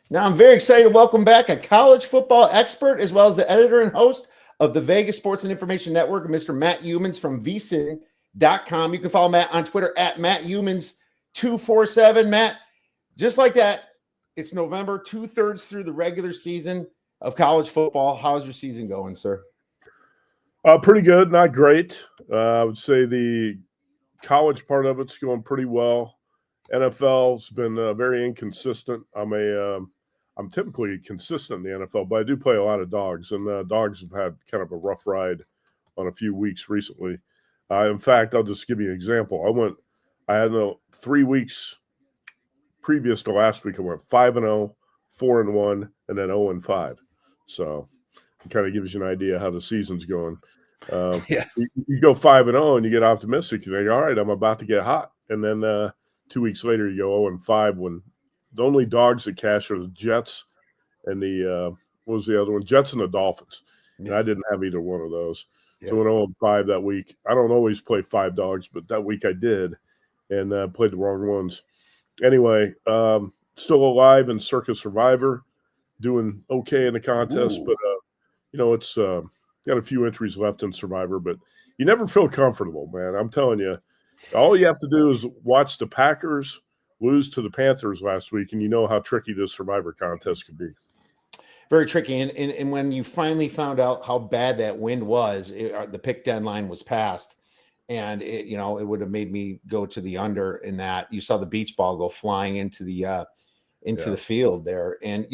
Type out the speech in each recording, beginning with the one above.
Now, I'm very excited to welcome back a college football expert as well as the editor and host of the Vegas Sports and Information Network, Mr. Matt Youmans from vsin.com. You can follow Matt on Twitter at Matt Youmans247. Matt, just like that, it's November, 2/3 through the regular season of college football. How's your season going, sir? Pretty good, not great. I would say the college part of it's going pretty well. NFL's been very inconsistent. I'm typically consistent in the NFL, but I do play a lot of dogs, and dogs have had kind of a rough ride on a few weeks recently. In fact, I'll just give you an example. I had 3 weeks previous to last week. I went 5-0, 4-1, and then 0-5. So it kind of gives you an idea how the season's going. You go 5-0 and you get optimistic. You think, all right, I'm about to get hot, and then 2 weeks later you go 0-5 when the only dogs that cash are the Jets and what was the other one? Jets and the Dolphins. And I didn't have either one of those. Yeah. So went 0-5 that week. I don't always play 5 dogs, but that week I did, and played the wrong ones. Anyway, still alive in Circa Survivor, doing okay in the contest, but it's got a few entries left in Survivor, but you never feel comfortable, man. I'm telling you, all you have to do is watch the Packers lose to the Panthers last week, and you know how tricky this Survivor contest could be. Very tricky. And when you finally found out how bad that wind was, the pick deadline was passed, and it would have made me go to the under in that. You saw the beach ball go flying into the field there. And,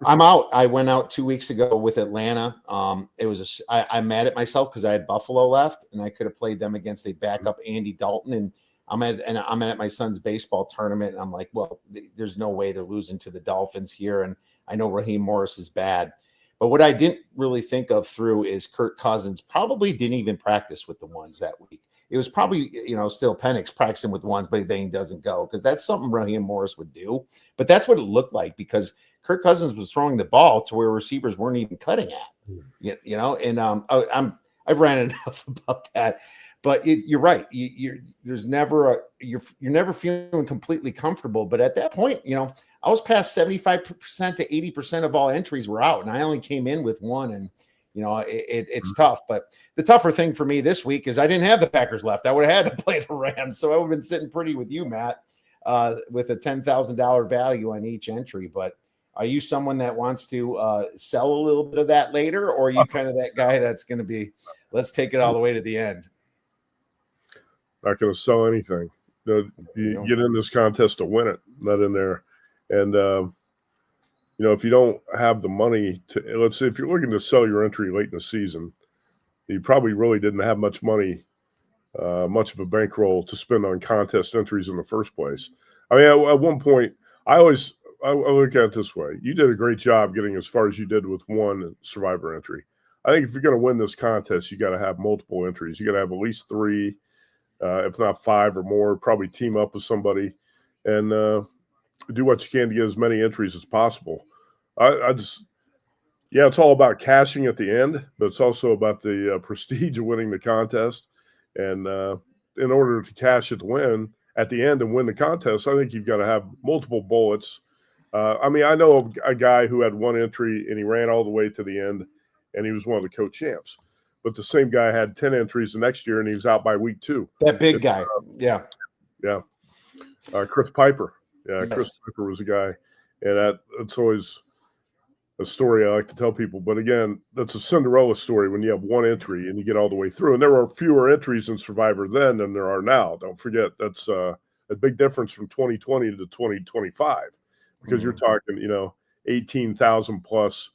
I'm out. I went out 2 weeks ago with Atlanta. I'm mad at myself because I had Buffalo left, and I could have played them against a backup Andy Dalton. And I'm at my son's baseball tournament, and I'm like, well, there's no way they're losing to the Dolphins here. And I know Raheem Morris is bad. But what I didn't really think of through is Kirk Cousins probably didn't even practice with the ones that week. It was probably, still Penix practicing with ones, but then he doesn't go because that's something Raheem Morris would do. But that's what it looked like because Kirk Cousins was throwing the ball to where receivers weren't even cutting at, and I've ran enough about that. But you're right. You're never feeling completely comfortable. But at that point, I was past 75% to 80% of all entries were out, and I only came in with one. And it's tough. But the tougher thing for me this week is I didn't have the Packers left. I would have had to play the Rams, so I would have been sitting pretty with you, Matt, with a $10,000 value on each entry. But are you someone that wants to sell a little bit of that later, or are you kind of that guy that's going to be, let's take it all the way to the end? Not going to sell anything. You get in this contest to win it, not in there. And, if you don't have the money to, let's say if you're looking to sell your entry late in the season, you probably really didn't have much money, much of a bankroll to spend on contest entries in the first place. I mean, at one point, I look at it this way. You did a great job getting as far as you did with one Survivor entry. I think if you're going to win this contest, you got to have multiple entries. You got to have at least 3, if not 5 or more, probably team up with somebody and do what you can to get as many entries as possible. It's all about cashing at the end, but it's also about the prestige of winning the contest. And in order to cash at the end and win the contest, I think you've got to have multiple bullets. I know a guy who had one entry and he ran all the way to the end, and he was one of the co-champs. But the same guy had 10 entries the next year, and he was out by week 2. That big guy, yeah. Chris Piper, Yes. Chris Piper was a guy, and that's always a story I like to tell people. But again, that's a Cinderella story when you have one entry and you get all the way through. And there are fewer entries in Survivor then than there are now. Don't forget that's a big difference from 2020 to 2025. Because you're talking, 18,000 plus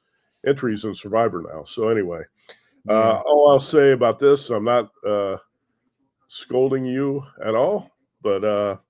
entries in Survivor now. So anyway, all I'll say about this, I'm not scolding you at all, but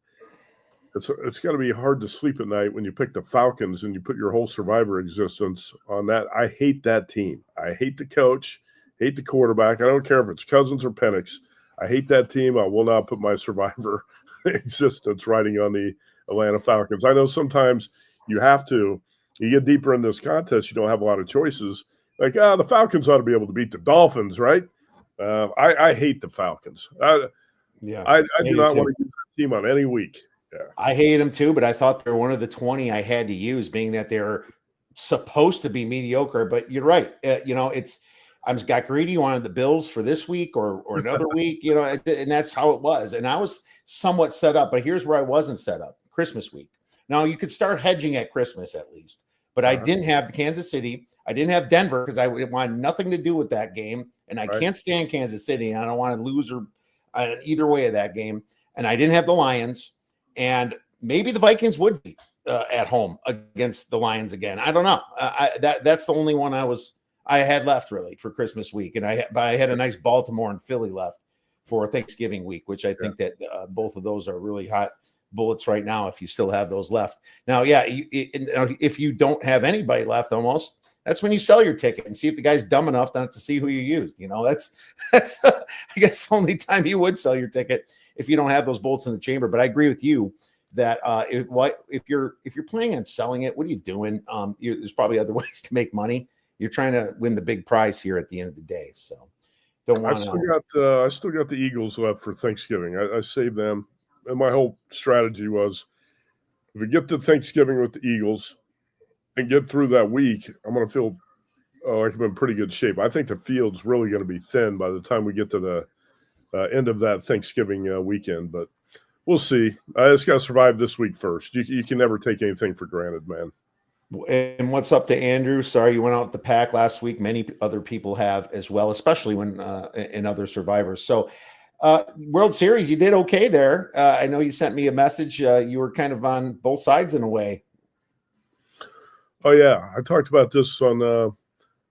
it's got to be hard to sleep at night when you pick the Falcons and you put your whole Survivor existence on that. I hate that team. I hate the coach, hate the quarterback. I don't care if it's Cousins or Penix. I hate that team. I will not put my Survivor existence riding on the Atlanta Falcons. I know sometimes you have to. You get deeper in this contest, you don't have a lot of choices. Like, the Falcons ought to be able to beat the Dolphins, right? I hate the Falcons. I do not want to use that team on any week. I hate them too, but I thought they're one of the 20 I had to use, being that they're supposed to be mediocre. But you're right. I'm got greedy, wanted the Bills for this week or another week, and that's how it was. And I was somewhat set up, but here's where I wasn't set up: Christmas week. Now you could start hedging at Christmas at least, but I didn't have Kansas City. I didn't have Denver because I wanted nothing to do with that game, and I can't stand Kansas City, and I don't want to lose or either way of that game. And I didn't have the Lions, and maybe the Vikings would be at home against the Lions again. I don't know. That's the only one I had left really for Christmas week, and I had a nice Baltimore and Philly left for Thanksgiving week, which I think that both of those are really hot bullets right now. If you still have those left now, if you don't have anybody left, almost that's when you sell your ticket and see if the guy's dumb enough not to see who you used. That's I guess the only time you would sell your ticket if you don't have those bullets in the chamber. But I agree with you that if you're planning on selling it, what are you doing? There's probably other ways to make money. You're trying to win the big prize here at the end of the day. So don't want to. I still got the Eagles left for Thanksgiving. I saved them, and my whole strategy was if we get to Thanksgiving with the Eagles and get through that week, I'm going to feel like I'm in pretty good shape. I think the field's really going to be thin by the time we get to the end of that Thanksgiving weekend, but we'll see. I just got to survive this week first. You can never take anything for granted, man. And what's up to Andrew? Sorry you went out with the pack last week. Many other people have as well, especially when in other survivors. So World Series, you did okay there. I know you sent me a message. You were kind of on both sides in a way. Oh, yeah. I talked about this on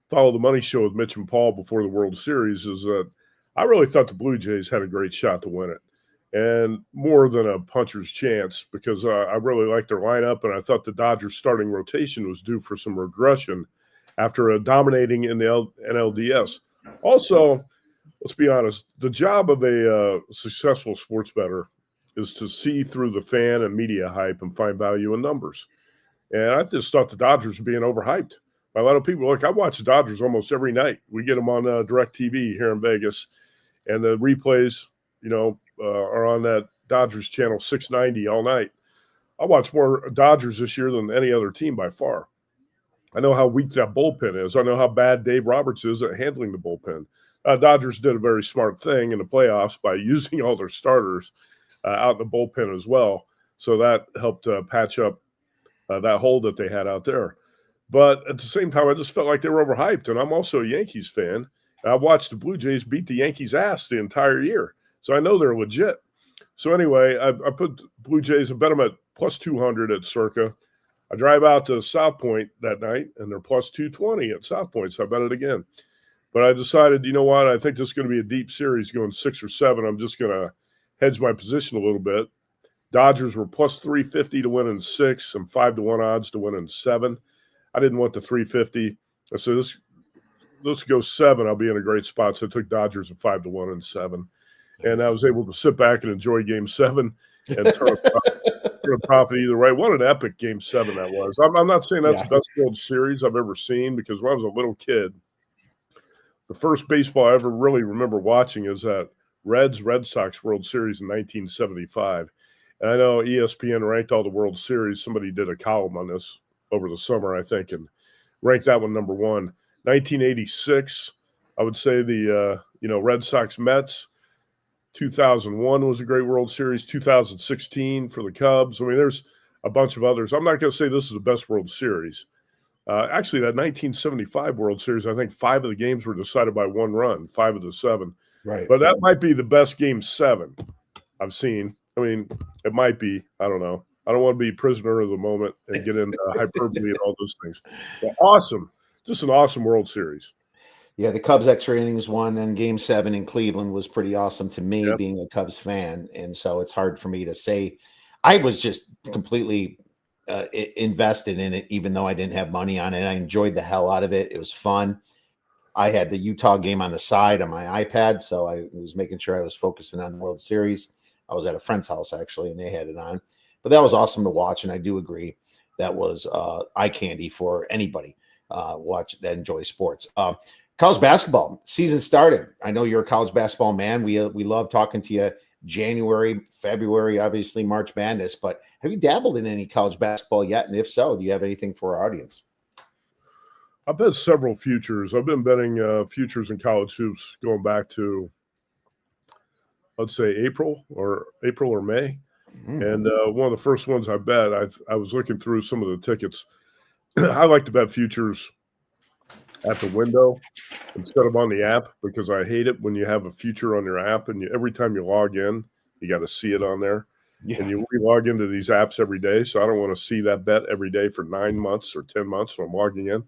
Follow the Money show with Mitch and Paul before the World Series, is that I really thought the Blue Jays had a great shot to win it. And more than a puncher's chance, because I really liked their lineup, and I thought the Dodgers starting rotation was due for some regression after dominating in the NLDS. Also, let's be honest, the job of a successful sports bettor is to see through the fan and media hype and find value in numbers. And I just thought the Dodgers were being overhyped by a lot of people. Look, I watch the Dodgers almost every night. We get them on DirecTV here in Vegas, and the replays, are on that Dodgers channel 690 all night. I watch more Dodgers this year than any other team by far. I know how weak that bullpen is. I know how bad Dave Roberts is at handling the bullpen. Dodgers did a very smart thing in the playoffs by using all their starters out in the bullpen as well. So that helped patch up that hole that they had out there. But at the same time, I just felt like they were overhyped. And I'm also a Yankees fan. I've watched the Blue Jays beat the Yankees' ass the entire year. So I know they're legit. So anyway, I put Blue Jays, I bet them at plus 200 at Circa. I drive out to South Point that night, and they're plus 220 at South Point, so I bet it again. But I decided, you know what, I think this is going to be a deep series going 6 or 7. I'm just going to hedge my position a little bit. Dodgers were plus 350 to win in 6 and 5-1 odds to win in 7. I didn't want the 350. I said, let's go 7. I'll be in a great spot. So I took Dodgers at 5-1 and 7. And I was able to sit back and enjoy Game 7 and turn a profit either way. What an epic Game 7 that was. I'm not saying that's the best World Series I've ever seen, because when I was a little kid, the first baseball I ever really remember watching is that Red Sox World Series in 1975. And I know ESPN ranked all the World Series. Somebody did a column on this over the summer, I think, and ranked that one number 1. 1986, I would say the Red Sox Mets. 2001 was a great World Series. 2016 for the Cubs. I mean, there's a bunch of others. I'm not going to say this is the best World Series. Actually, that 1975 World Series, I think 5 of the games were decided by 1 run, 5 of the 7. Right. But that might be the best Game 7 I've seen. I mean, it might be. I don't know. I don't want to be prisoner of the moment and get into hyperbole and all those things. But awesome. Just an awesome World Series. Yeah, the Cubs extra innings won, and Game 7 in Cleveland was pretty awesome to me, being a Cubs fan. And so it's hard for me to say. I was just completely invested in it, even though I didn't have money on it. I enjoyed the hell out of it. It was fun. I had the Utah game on the side on my iPad, so I was making sure I was focusing on the World Series. I was at a friend's house, actually, and they had it on. But that was awesome to watch, and I do agree that was eye candy for anybody that enjoys sports. College basketball season started. I know you're a college basketball man. We love talking to you January, February, obviously March Madness. But have you dabbled in any college basketball yet? And if so, do you have anything for our audience? I've bet several futures. I've been betting futures in college hoops going back to, let's say, April or May. And one of the first ones I bet, I was looking through some of the tickets. I like to bet futures at the window instead of on the app because I hate it when you have a future on your app and every time you log in, you got to see it on there. Yeah. And you log into these apps every day. So I don't want to see that bet every day for 9 months or 10 months when I'm logging in.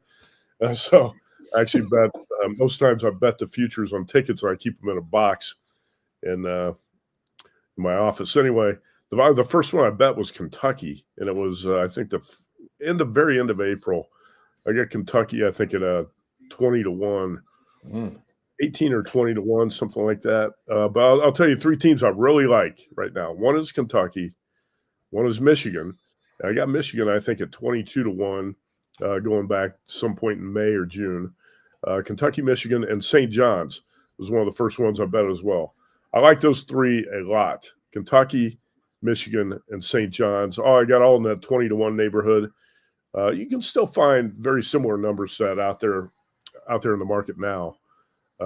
So I actually bet most times I bet the futures on tickets. So I keep them in a box in my office. Anyway, the first one I bet was Kentucky, and it was I think the very end of April. I got Kentucky, I think at 20-1, 18 or 20-1, something like that. But I'll tell you 3 teams I really like right now. One is Kentucky, one is Michigan. I got Michigan, I think, at 22-1, going back some point in May or June. Kentucky, Michigan, and St. John's was one of the first ones I bet as well. I like those 3 a lot. Kentucky, Michigan, and St. John's. I got all in that 20-1 neighborhood. You can still find very similar numbers to that out there in the market now.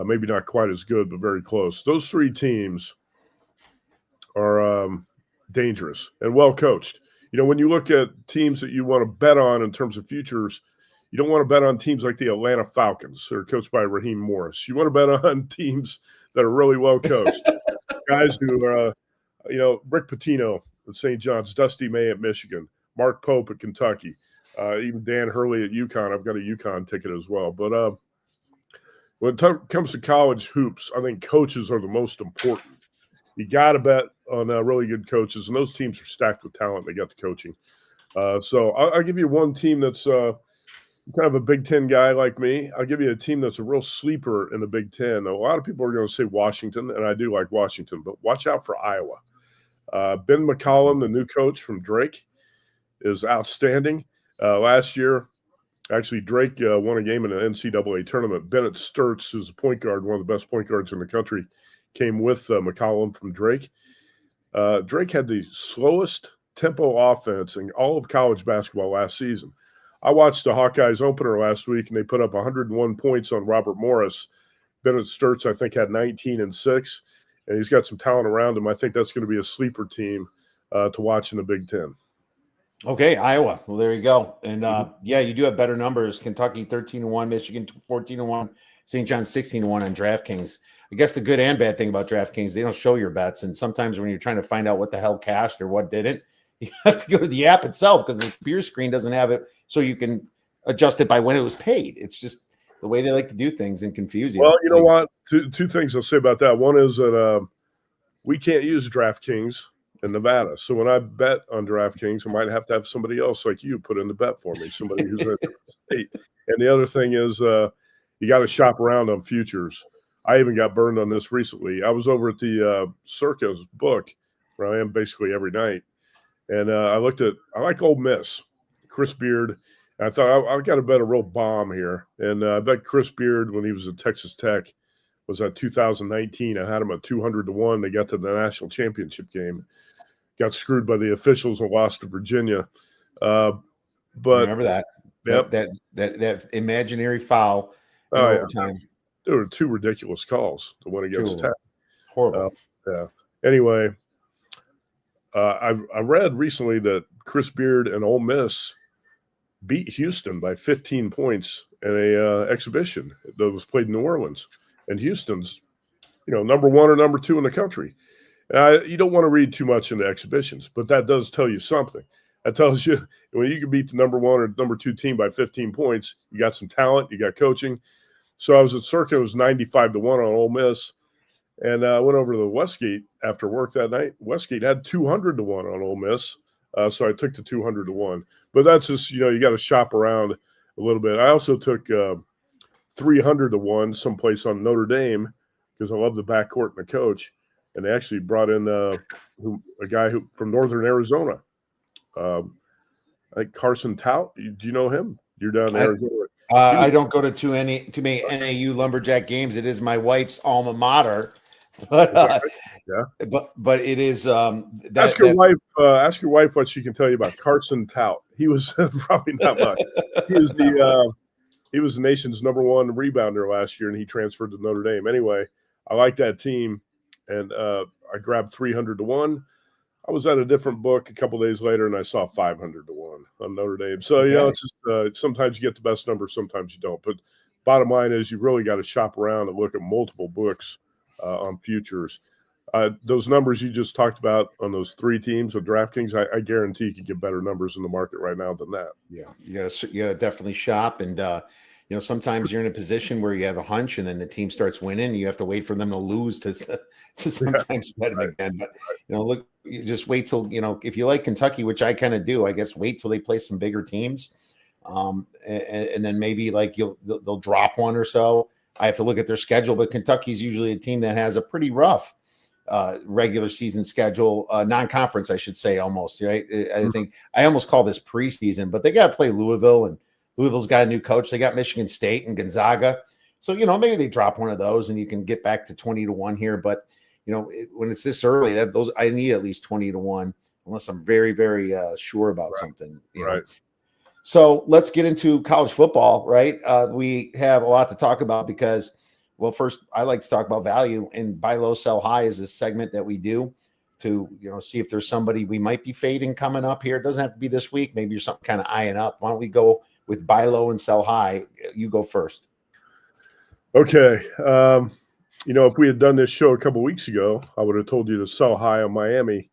Maybe not quite as good, but very close. Those 3 teams are dangerous and well coached. When you look at teams that you want to bet on in terms of futures, you don't want to bet on teams like the Atlanta Falcons that are coached by Raheem Morris. You want to bet on teams that are really well coached. Guys who are, Rick Pitino at St. John's, Dusty May at Michigan, Mark Pope at Kentucky, even Dan Hurley at UConn. I've got a UConn ticket as well. But when it comes to college hoops, I think coaches are the most important. You got to bet on really good coaches, and those teams are stacked with talent. They got the coaching. So I'll give you one team that's kind of a Big Ten guy like me. I'll give you a team that's a real sleeper in the Big Ten. A lot of people are going to say Washington, and I do like Washington, but watch out for Iowa. Ben McCollum, the new coach from Drake, is outstanding. Last year, actually, Drake won a game in an NCAA tournament. Bennett Sturtz, who's a point guard, one of the best point guards in the country, came with McCollum from Drake. Drake had the slowest tempo offense in all of college basketball last season. I watched the Hawkeyes opener last week, and they put up 101 points on Robert Morris. Bennett Sturtz, I think, had 19 and 6, and he's got some talent around him. I think that's going to be a sleeper team to watch in the Big Ten. Okay, Iowa. Well, there you go. And yeah, you do have better numbers. Kentucky 13-1, Michigan 14-1, St. John's 16-1 on DraftKings. I guess the good and bad thing about DraftKings, they don't show your bets. And sometimes when you're trying to find out what the hell cashed or what didn't, you have to go to the app itself because the computer screen doesn't have it, so you can adjust it by when it was paid. It's just the way they like to do things and confuse you. Well, you know what? Two things I'll say about that. One is that we can't use DraftKings in Nevada. So when I bet on DraftKings, I might have to have somebody else like you put in the bet for me, somebody who's in a different state. And the other thing is you got to shop around on futures. I even got burned on this recently. I was over at the Circa's book, where I am basically every night. And I like Ole Miss, Chris Beard. And I thought, I've got to bet a real bomb here. And I bet Chris Beard, when he was at Texas Tech, was at 2019. I had him at 200-1. They got to the national championship game. Got screwed by the officials and lost to Virginia. But remember that. Yep. That imaginary foul in overtime. Yeah. There were 2 ridiculous calls to win against Tech. Horrible. Yeah. Anyway, I read recently that Chris Beard and Ole Miss beat Houston by 15 points in a exhibition that was played in New Orleans. And Houston's, number 1 or number 2 in the country. You don't want to read too much into exhibitions, but that does tell you something. That tells you when you can beat the number 1 or number 2 team by 15 points, you got some talent, you got coaching. So I was at Circa, it was 95-1 on Ole Miss. And I went over to the Westgate after work that night. Westgate had 200-1 on Ole Miss. So I took the 200-1. But that's just, you got to shop around a little bit. I also took 300-1 someplace on Notre Dame because I love the backcourt and the coach. And they actually brought in a guy from Northern Arizona. I think Carson Tout. Do you know him? You're down in Arizona. I don't go to too many NAU Lumberjack games. It is my wife's alma mater. But Yeah. But it is Ask your wife. Ask your wife what she can tell you about Carson Tout. He was probably not much. He was he was the nation's #1 rebounder last year, and he transferred to Notre Dame. Anyway, I like that team, and I grabbed 300 to 1. I was at a different book a couple days later, and I saw 500 to 1 on Notre Dame. So it's just sometimes you get the best numbers, sometimes you don't. But bottom line is, you really got to shop around and look at multiple books on futures. Those numbers you just talked about on those 3 teams of DraftKings, I guarantee you could get better numbers in the market right now than that. Yeah, you gotta definitely shop, and sometimes you're in a position where you have a hunch, and then the team starts winning, and you have to wait for them to lose to sometimes bet them again. But look, you just wait till if you like Kentucky, which I kind of do, I guess wait till they play some bigger teams, and then maybe like they'll drop one or so. I have to look at their schedule, but Kentucky's usually a team that has a pretty rough regular season schedule, non-conference, I should say, almost, right? I think I almost call this preseason, but they got to play Louisville, and Louisville's got a new coach. They got Michigan State and Gonzaga. So, maybe they drop one of those and you can get back to 20 to 1 here. But, when it's this early, I need at least 20 to 1, unless I'm very, very sure about something. Right. So let's get into college football, right? We have a lot to talk about because, well, first, I like to talk about value, and buy low, sell high is a segment that we do to, see if there's somebody we might be fading coming up here. It doesn't have to be this week. Maybe you're something kind of eyeing up. Why don't we go with buy low and sell high? You go first. Okay. If we had done this show a couple weeks ago, I would have told you to sell high on Miami,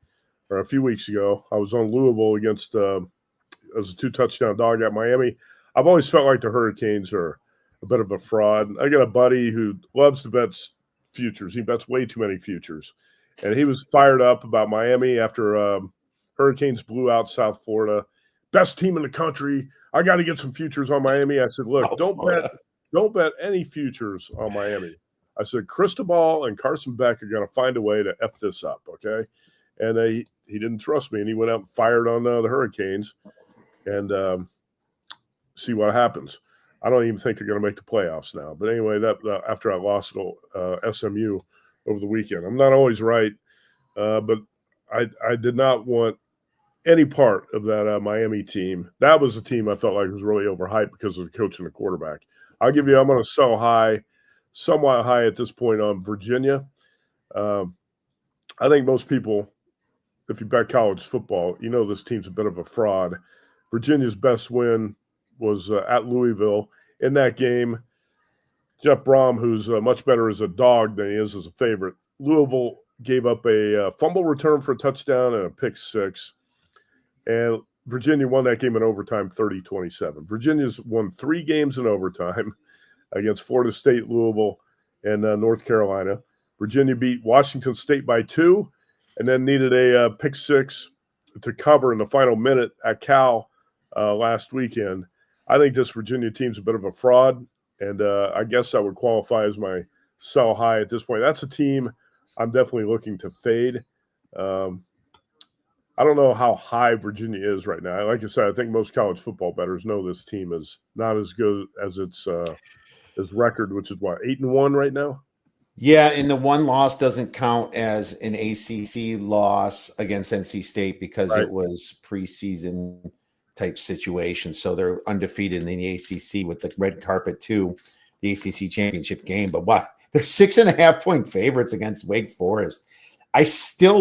or a few weeks ago. I was on Louisville against as a 2-touchdown dog at Miami. I've always felt like the Hurricanes are a bit of a fraud. I got a buddy who loves to bet futures. He bets way too many futures. And he was fired up about Miami after Hurricanes blew out South Florida. Best team in the country. I got to get some futures on Miami. I said, look, don't bet any futures on Miami. I said, Cristobal and Carson Beck are going to find a way to F this up, okay? And he didn't trust me, and he went out and fired on the Hurricanes and see what happens. I don't even think they're going to make the playoffs now. But anyway, that after I lost to SMU over the weekend. I'm not always right, but I did not want any part of that Miami team. That was a team I felt like was really overhyped because of the coach and the quarterback. I'm going to sell high, somewhat high at this point on Virginia. I think most people, if you bet college football, this team's a bit of a fraud. Virginia's best win was at Louisville. In that game, Jeff Brom, who's much better as a dog than he is as a favorite, Louisville gave up a fumble return for a touchdown and a pick six. And Virginia won that game in overtime 30-27. Virginia's won 3 games in overtime against Florida State, Louisville, and North Carolina. Virginia beat Washington State by 2 and then needed a pick six to cover in the final minute at Cal last weekend. I think this Virginia team's a bit of a fraud, and I guess I would qualify as my sell high at this point. That's a team I'm definitely looking to fade. I don't know how high Virginia is right now. Like I said, I think most college football bettors know this team is not as good as its record, which is what, 8-1 right now? Yeah, and the one loss doesn't count as an ACC loss against NC State because it was preseason type situation. So they're undefeated in the ACC with the red carpet to the ACC championship game. But what? They're 6.5-point favorites against Wake Forest. I'm still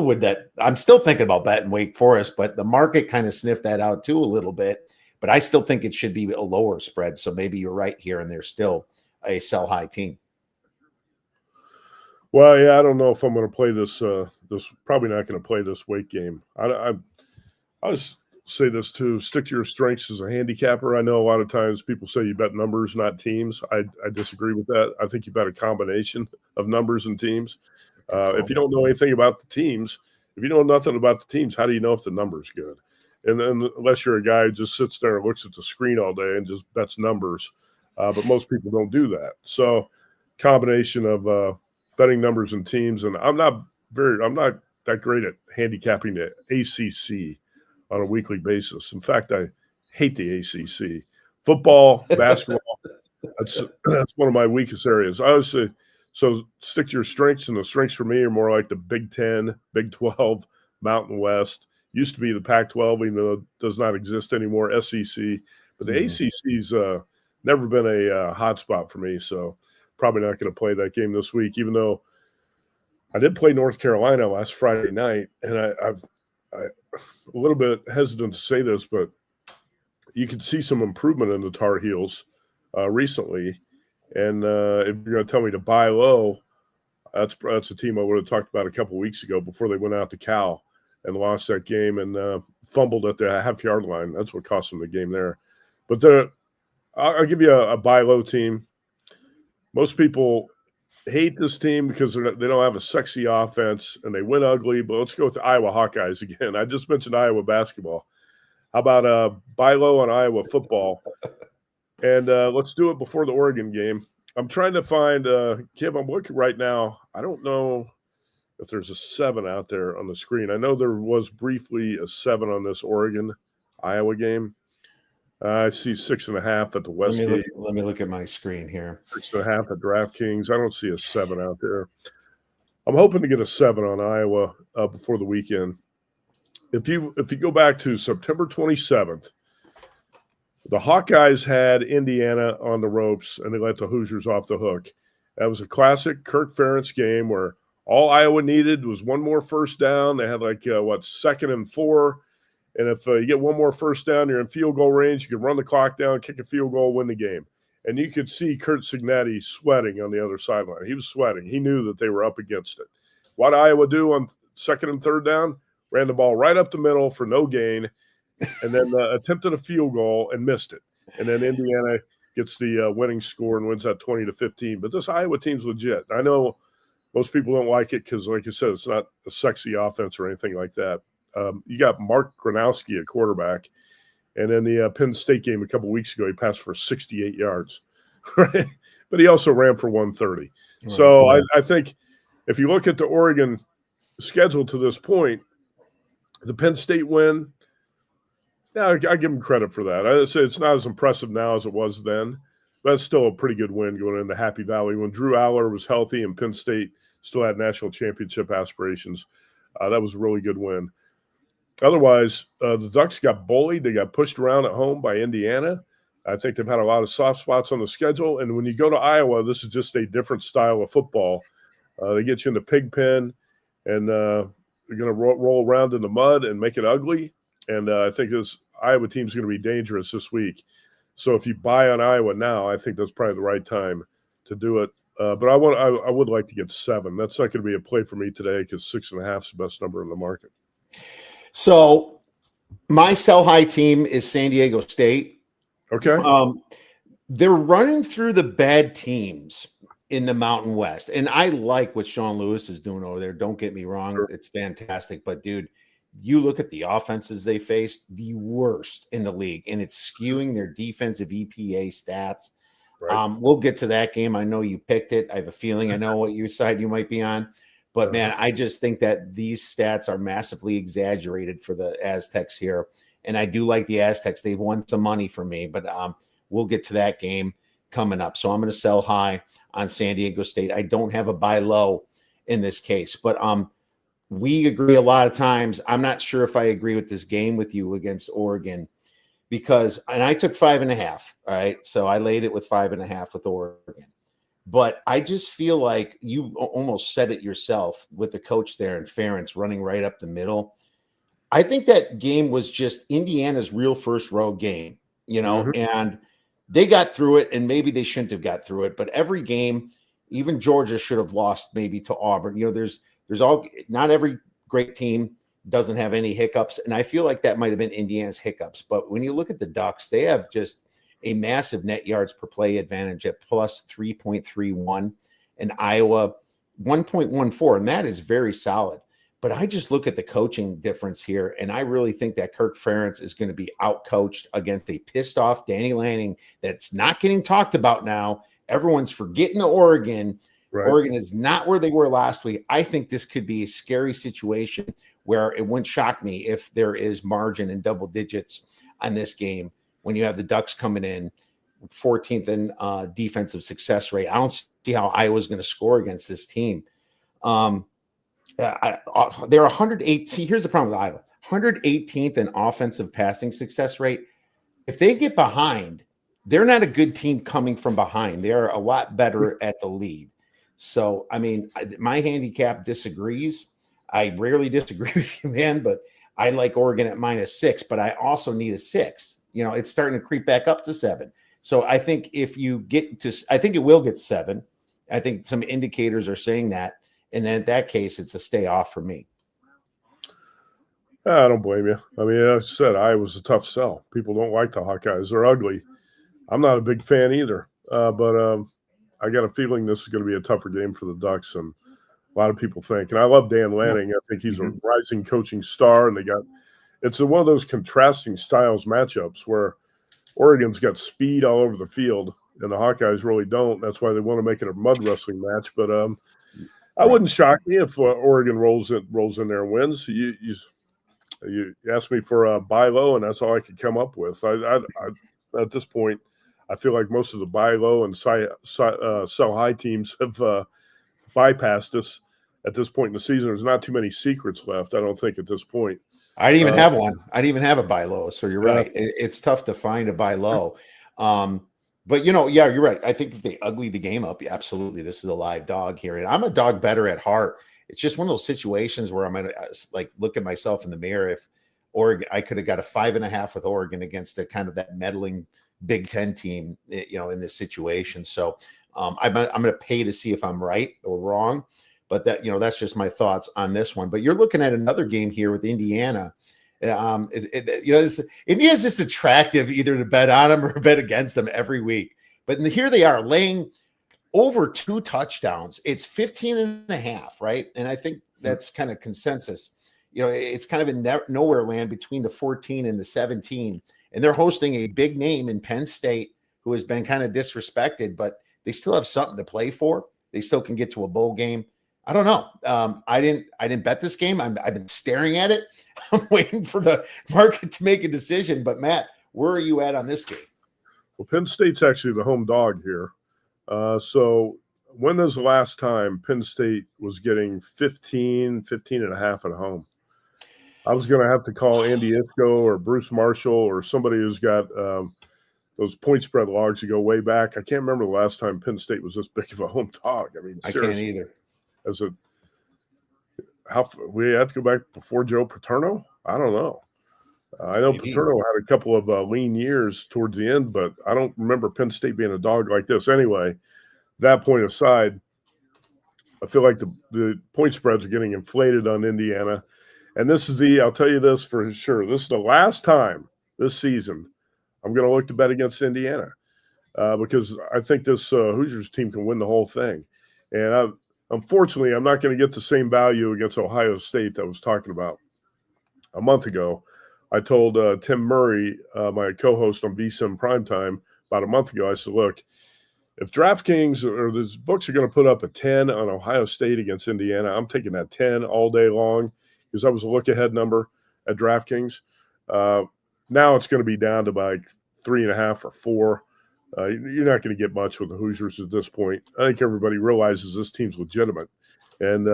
thinking about betting Wake Forest, but the market kind of sniffed that out too a little bit. But I still think it should be a lower spread. So maybe you're right here, and they're still a sell high team. Well, yeah, I don't know if I'm going to play this. Probably not going to play this Wake game. I just say this too: stick to your strengths as a handicapper. I know a lot of times people say you bet numbers, not teams. I disagree with that. I think you bet a combination of numbers and teams. If you don't know anything about the teams, if you know nothing about the teams, how do you know if the number's good? And then unless you're a guy who just sits there and looks at the screen all day and just bets numbers, but most people don't do that. So combination of betting numbers and teams, and I'm not that great at handicapping the ACC on a weekly basis. In fact, I hate the ACC. Football, basketball, that's one of my weakest areas. I always So stick to your strengths, and the strengths for me are more like the Big 10, Big 12, Mountain West. Used to be the Pac-12, even though it does not exist anymore, SEC. But the ACC's never been a hot spot for me, so probably not going to play that game this week, even though I did play North Carolina last Friday night, and I'm a little bit hesitant to say this, but you can see some improvement in the Tar Heels recently. And if you're going to tell me to buy low, that's a team I would have talked about a couple of weeks ago before they went out to Cal and lost that game and fumbled at the half-yard line. That's what cost them the game there. But I'll give you a buy low team. Most people hate this team because they don't have a sexy offense and they win ugly. But let's go with the Iowa Hawkeyes again. I just mentioned Iowa basketball. How about buy low on Iowa football? And let's do it before the Oregon game. I'm trying to find Kiev, I'm looking right now. I don't know if there's a 7 out there on the screen. I know there was briefly a 7 on this Oregon-Iowa game. I see 6.5 at the Westgate. Let me look at my screen here. 6.5 at DraftKings. I don't see a 7 out there. I'm hoping to get a 7 on Iowa before the weekend. If you go back to September 27th, the Hawkeyes had Indiana on the ropes, and they let the Hoosiers off the hook. That was a classic Kirk Ferentz game where all Iowa needed was one more first down. They had 2nd and 4. And if you get one more first down, you're in field goal range. You can run the clock down, kick a field goal, win the game. And you could see Kurt Signetti sweating on the other sideline. He was sweating. He knew that they were up against it. What did Iowa do on 2nd and 3rd down? Ran the ball right up the middle for no gain, and then attempted a field goal and missed it. And then Indiana gets the winning score and wins that 20-15. But this Iowa team's legit. I know most people don't like it because, like you said, it's not a sexy offense or anything like that. You got Mark Gronowski at quarterback, and in the Penn State game a couple weeks ago, he passed for 68 yards, right? But he also ran for 130. Right. So I think if you look at the Oregon schedule to this point, the Penn State win, yeah, I give them credit for that. I say it's not as impressive now as it was then, but it's still a pretty good win going into Happy Valley when Drew Aller was healthy and Penn State still had national championship aspirations. That was a really good win. Otherwise, the Ducks got bullied. They got pushed around at home by Indiana. I think they've had a lot of soft spots on the schedule. And when you go to Iowa, this is just a different style of football. They get you in the pig pen, and they're going to roll around in the mud and make it ugly. And I think this Iowa team is going to be dangerous this week. So if you buy on Iowa now, I think that's probably the right time to do it. But I would like to get 7. That's not going to be a play for me today because 6.5 is the best number in the market. So my sell high team is San Diego State. Okay. They're running through the bad teams in the Mountain West. And I like what Sean Lewis is doing over there. Don't get me wrong. Sure. It's fantastic. But, dude, you look at the offenses they faced, the worst in the league, and it's skewing their defensive EPA stats. Right. We'll get to that game. I know you picked it. I have a feeling I know what your side you might be on. But, man, I just think that these stats are massively exaggerated for the Aztecs here. And I do like the Aztecs. They've won some money for me, but we'll get to that game coming up. So I'm going to sell high on San Diego State. I don't have a buy low in this case, but we agree a lot of times. I'm not sure if I agree with this game with you against Oregon because, and I took 5.5. All right. So I laid it with 5.5 with Oregon. But I just feel like you almost said it yourself with the coach there and Ferentz running right up the middle. I think that game was just Indiana's real first road game, you know, and they got through it, and maybe they shouldn't have got through it. But every game, even Georgia should have lost maybe to Auburn. You know, there's not every great team doesn't have any hiccups, and I feel like that might have been Indiana's hiccups. But when you look at the Ducks, they have just a massive net yards per play advantage at plus 3.31 and Iowa 1.14. And that is very solid. But I just look at the coaching difference here, and I really think that Kirk Ferentz is going to be outcoached against a pissed off Danny Lanning that's not getting talked about now. Everyone's forgetting Oregon. Right. Oregon is not where they were last week. I think this could be a scary situation where it wouldn't shock me if there is margin in double digits on this game when you have the Ducks coming in 14th in defensive success rate. I don't see how Iowa's going to score against this team. They're 108. See, here's the problem with Iowa: 118th in offensive passing success rate. If they get behind, they're not a good team coming from behind. They're a lot better at the lead. So, I mean, my handicap disagrees. I rarely disagree with you, man, but I like Oregon at -6, but I also need a 6. It's starting to creep back up to 7. So I think if you get to, I think it will get 7. I think some indicators are saying that. And then in that case, it's a stay off for me. I don't blame you. I mean, as I said, Iowa's a tough sell. People don't like the Hawkeyes. They're ugly. I'm not a big fan either. But I got a feeling this is going to be a tougher game for the Ducks than a lot of people think. And I love Dan Lanning. I think he's a rising coaching star. And it's one of those contrasting styles matchups where Oregon's got speed all over the field and the Hawkeyes really don't. That's why they want to make it a mud wrestling match. But I wouldn't shock me if Oregon rolls in there and wins. You asked me for a buy low, and that's all I could come up with. I at this point, I feel like most of the buy low and sell high teams have bypassed us at this point in the season. There's not too many secrets left, I don't think, at this point. I didn't even have one. I didn't even have a buy low. So you're right. It's tough to find a buy low. But, yeah, you're right. I think if they ugly the game up, absolutely, this is a live dog here. And I'm a dog better at heart. It's just one of those situations where I'm going to look at myself in the mirror. If Oregon, I could have got a 5.5 with Oregon against a kind of that meddling Big Ten team, in this situation. So I'm going to pay to see if I'm right or wrong. But that's just my thoughts on this one. But you're looking at another game here with Indiana. Indiana's just attractive either to bet on them or bet against them every week. But here they are laying over 2 touchdowns. It's 15.5, right? And I think that's kind of consensus. It's kind of in nowhere land between the 14 and the 17. And they're hosting a big name in Penn State who has been kind of disrespected, but they still have something to play for. They still can get to a bowl game. I don't know. I didn't bet this game. I've been staring at it. I'm waiting for the market to make a decision. But Matt, where are you at on this game? Well, Penn State's actually the home dog here. So when was the last time Penn State was getting 15.5 at home? I was going to have to call Andy Isco or Bruce Marshall or somebody who's got those point spread logs to go way back. I can't remember the last time Penn State was this big of a home dog. I mean, I can't either. We had to go back before Joe Paterno? I don't know. I know Paterno had a couple of lean years towards the end, but I don't remember Penn State being a dog like this. Anyway, that point aside, I feel like the point spreads are getting inflated on Indiana. And I'll tell you this for sure, this is the last time this season I'm going to look to bet against Indiana because I think this Hoosiers team can win the whole thing. And unfortunately, I'm not going to get the same value against Ohio State that I was talking about a month ago. I told Tim Murray, my co-host on VSiN Primetime, about a month ago, I said, look, if DraftKings or these books are going to put up a 10 on Ohio State against Indiana, I'm taking that 10 all day long because that was a look-ahead number at DraftKings. Now it's going to be down to like 3.5 or 4. You're not going to get much with the Hoosiers at this point. I think everybody realizes this team's legitimate. And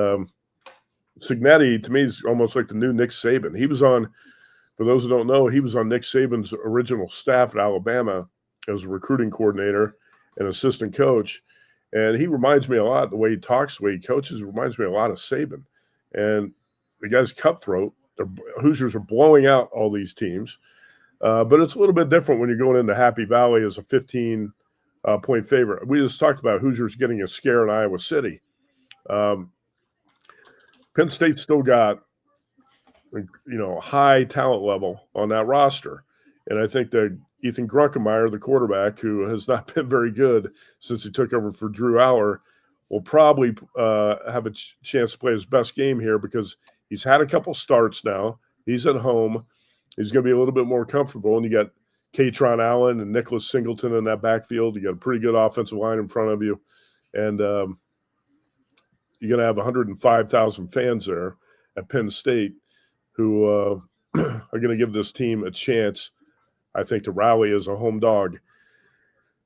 Cignetti, to me, is almost like the new Nick Saban. He was on, for those who don't know, he was on Nick Saban's original staff at Alabama as a recruiting coordinator and assistant coach. And he reminds me a lot, the way he talks, the way he coaches, reminds me a lot of Saban. And the guy's cutthroat. The Hoosiers are blowing out all these teams. But it's a little bit different when you're going into Happy Valley as a 15-point favorite. We just talked about Hoosiers getting a scare in Iowa City. Penn State still got, high talent level on that roster. And I think that Ethan Grunkemeyer, the quarterback, who has not been very good since he took over for Drew Aller, will probably have a chance to play his best game here because he's had a couple starts now. He's at home. He's going to be a little bit more comfortable. And you got Katron Allen and Nicholas Singleton in that backfield. You got a pretty good offensive line in front of you. And you're going to have 105,000 fans there at Penn State who are going to give this team a chance, I think, to rally as a home dog.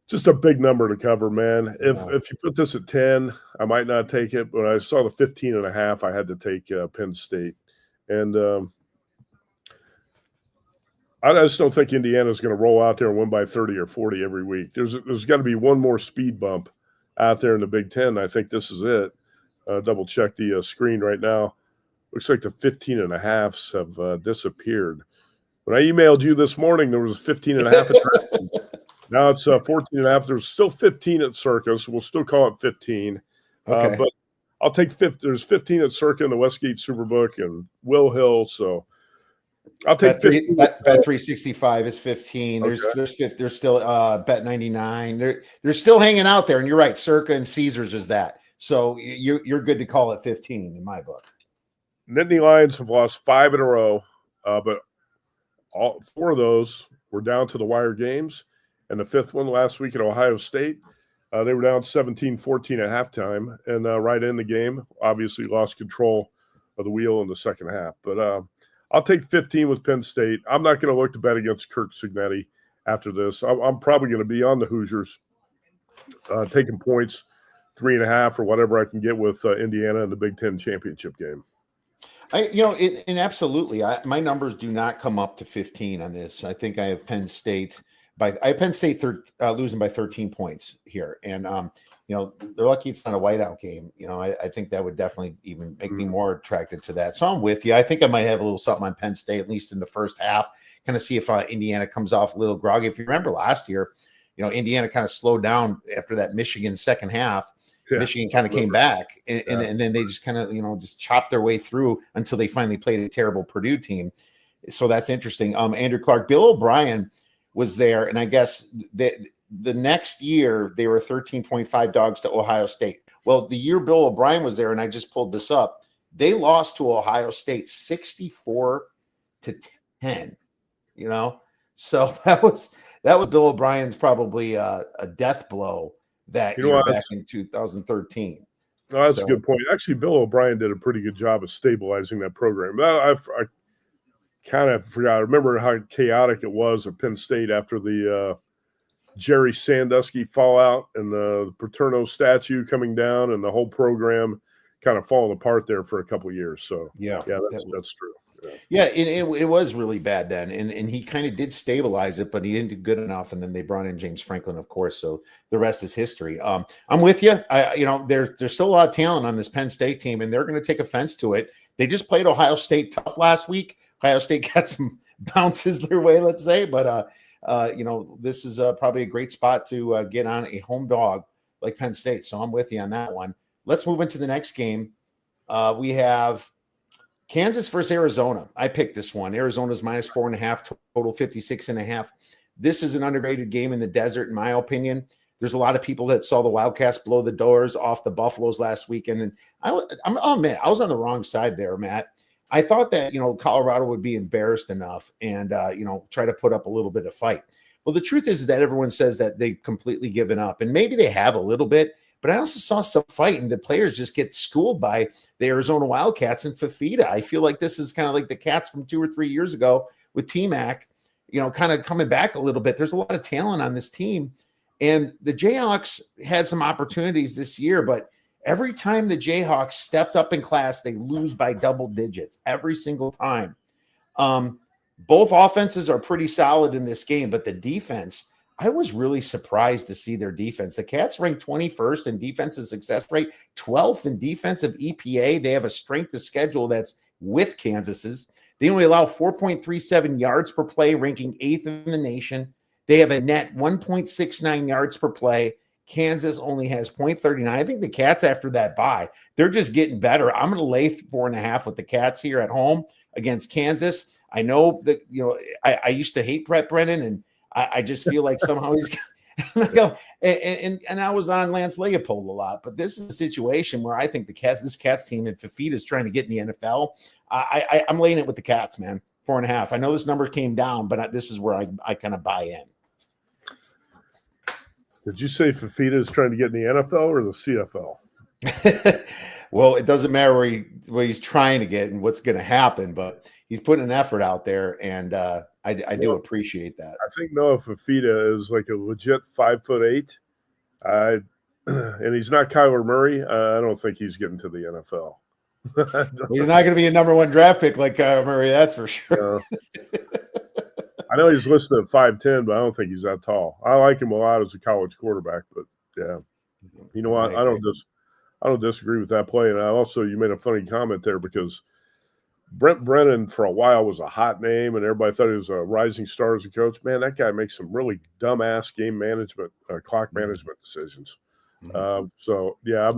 Just a big number to cover, man. If Yeah. if you put this at 10, I might not take it, but I saw the 15.5, I had to take Penn State. And I just don't think Indiana's going to roll out there and win by 30 or 40 every week. There's got to be one more speed bump out there in the Big Ten. I think this is it. Double check the screen right now. Looks like the 15.5s have disappeared. When I emailed you this morning, there was 15.5. Now it's 14.5. There's still 15 at Circa, so we'll still call it 15. Okay. But I'll take 50. There's 15 at Circa in the Westgate Superbook and Will Hill. So I'll take 15. Bet 365 is 15. Okay. There's still Bet 99. They're still hanging out there, and you're right. Circa and Caesars is that. So you're good to call it 15 in my book. Nittany Lions have lost 5 in a row, but all 4 of those were down to the wire games. And the 5th one last week at Ohio State, they were down 17-14 at halftime, and right in the game, obviously lost control of the wheel in the second half. But I'll take 15 with Penn State. I'm not going to look to bet against Kirk Cignetti after this. I'm probably going to be on the Hoosiers, taking points, 3.5 or whatever I can get with Indiana in the Big Ten championship game. And absolutely, my numbers do not come up to 15 on this. I think I have Penn State losing by 13 points here, and they're lucky it's not a whiteout game. I think that would definitely even make me more attracted to that. So I'm with you. I think I might have a little something on Penn State, at least in the first half, kind of see if Indiana comes off a little groggy. If you remember last year, Indiana kind of slowed down after that Michigan second half. Yeah, Michigan kind of came back, and then they just kind of just chopped their way through until they finally played a terrible Purdue team. So that's interesting. Andrew Clark, Bill O'Brien was there, and I guess the next year they were 13.5 dogs to Ohio State. Well, the year Bill O'Brien was there, and I just pulled this up, they lost to Ohio State 64-10. So that was Bill O'Brien's probably a death blow that year back in 2013. No, that's a good point. Actually, Bill O'Brien did a pretty good job of stabilizing that program. I kind of forgot. I remember how chaotic it was at Penn State after the Jerry Sandusky fallout and the Paterno statue coming down and the whole program kind of falling apart there for a couple of years. So, that's true. Yeah, it was really bad then, and he kind of did stabilize it, but he didn't do good enough. And then they brought in James Franklin, of course. So the rest is history. I'm with you. There's still a lot of talent on this Penn State team, and they're going to take offense to it. They just played Ohio State tough last week. Ohio State got some bounces their way, let's say, but this is probably a great spot to get on a home dog like Penn State. So I'm with you on that one. Let's move into the next game. We have Kansas versus Arizona. I picked this one. Arizona's minus 4.5, total 56.5. This is an underrated game in the desert, in my opinion. There's a lot of people that saw the Wildcats blow the doors off the Buffaloes last weekend. And I was on the wrong side there, Matt. I thought that, Colorado would be embarrassed enough and, try to put up a little bit of fight. Well, the truth is that everyone says that they've completely given up, and maybe they have a little bit. But I also saw some fight, and the players just get schooled by the Arizona Wildcats and Fafita. I feel like this is kind of like the Cats from 2 or 3 years ago with T-Mac, kind of coming back a little bit. There's a lot of talent on this team. And the Jayhawks had some opportunities this year, but every time the Jayhawks stepped up in class, they lose by double digits every single time. Both offenses are pretty solid in this game, but the defense – I was really surprised to see their defense. The Cats ranked 21st in defensive success rate, 12th in defensive EPA. They have a strength of schedule that's with Kansas's. They only allow 4.37 yards per play, ranking 8th in the nation. They have a net 1.69 yards per play. Kansas only has 0.39. I think the Cats, after that bye, they're just getting better. I'm going to lay 4.5 with the Cats here at home against Kansas. I know that, I used to hate Brett Brennan, and I just feel like somehow he's and I was on Lance Leopold a lot, but this is a situation where I think this Cats team and Fafita is trying to get in the NFL. I'm laying it with the Cats, man. 4.5. I know this number came down, but this is where I kind of buy in. Did you say Fafita is trying to get in the NFL or the CFL? Well, it doesn't matter where he's trying to get and what's going to happen, but he's putting an effort out there, and I do appreciate that. I think Noah Fafita is like a legit 5'8". And he's not Kyler Murray. I don't think he's getting to the NFL. He's not going to be a number 1 draft pick like Kyler Murray, that's for sure. I know he's listed at 5'10", but I don't think he's that tall. I like him a lot as a college quarterback, but yeah, you know what? I don't disagree with that play. And you made a funny comment there because Brent Brennan for a while was a hot name, and everybody thought he was a rising star as a coach. Man, that guy makes some really dumbass game management, clock management decisions. So yeah,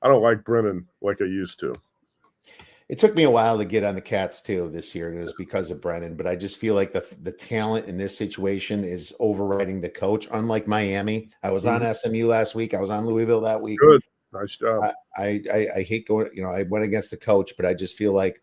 I don't like Brennan like I used to. It took me a while to get on the Cats too this year, and it was because of Brennan. But I just feel like the talent in this situation is overriding the coach. Unlike Miami, I was on SMU last week. I was on Louisville that week. Good, nice job. I hate going. I went against the coach, but I just feel like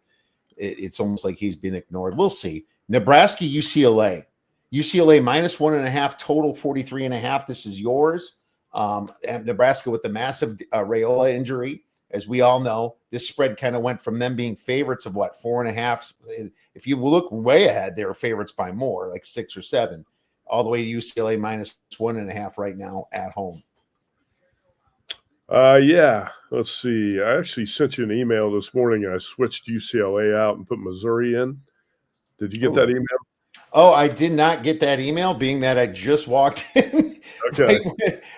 it's almost like he's been ignored. We'll see. Nebraska, UCLA. UCLA -1.5 total, 43.5. This is yours. And Nebraska with the massive Raiola injury. As we all know, this spread kind of went from them being favorites of 4.5. If you look way ahead, they were favorites by more, like 6 or 7, all the way to UCLA -1.5 right now at home. Yeah. Let's see. I actually sent you an email this morning. I switched UCLA out and put Missouri in. Did you get that email? Oh, I did not get that email, being that I just walked in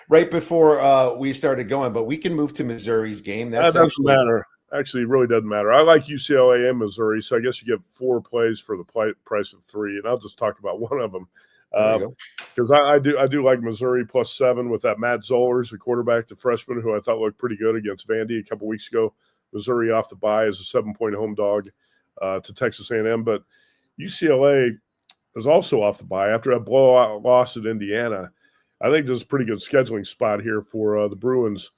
right before we started going. But we can move to Missouri's game. That doesn't matter. Actually, it really doesn't matter. I like UCLA and Missouri, so I guess you get 4 plays for the price of 3, and I'll just talk about one of them. Because I do like Missouri +7 with that Matt Zollers, the quarterback, the freshman, who I thought looked pretty good against Vandy a couple weeks ago. Missouri off the bye as a 7-point home dog to Texas A&M, but UCLA is also off the bye after a blowout loss at Indiana. I think this is a pretty good scheduling spot here for the Bruins,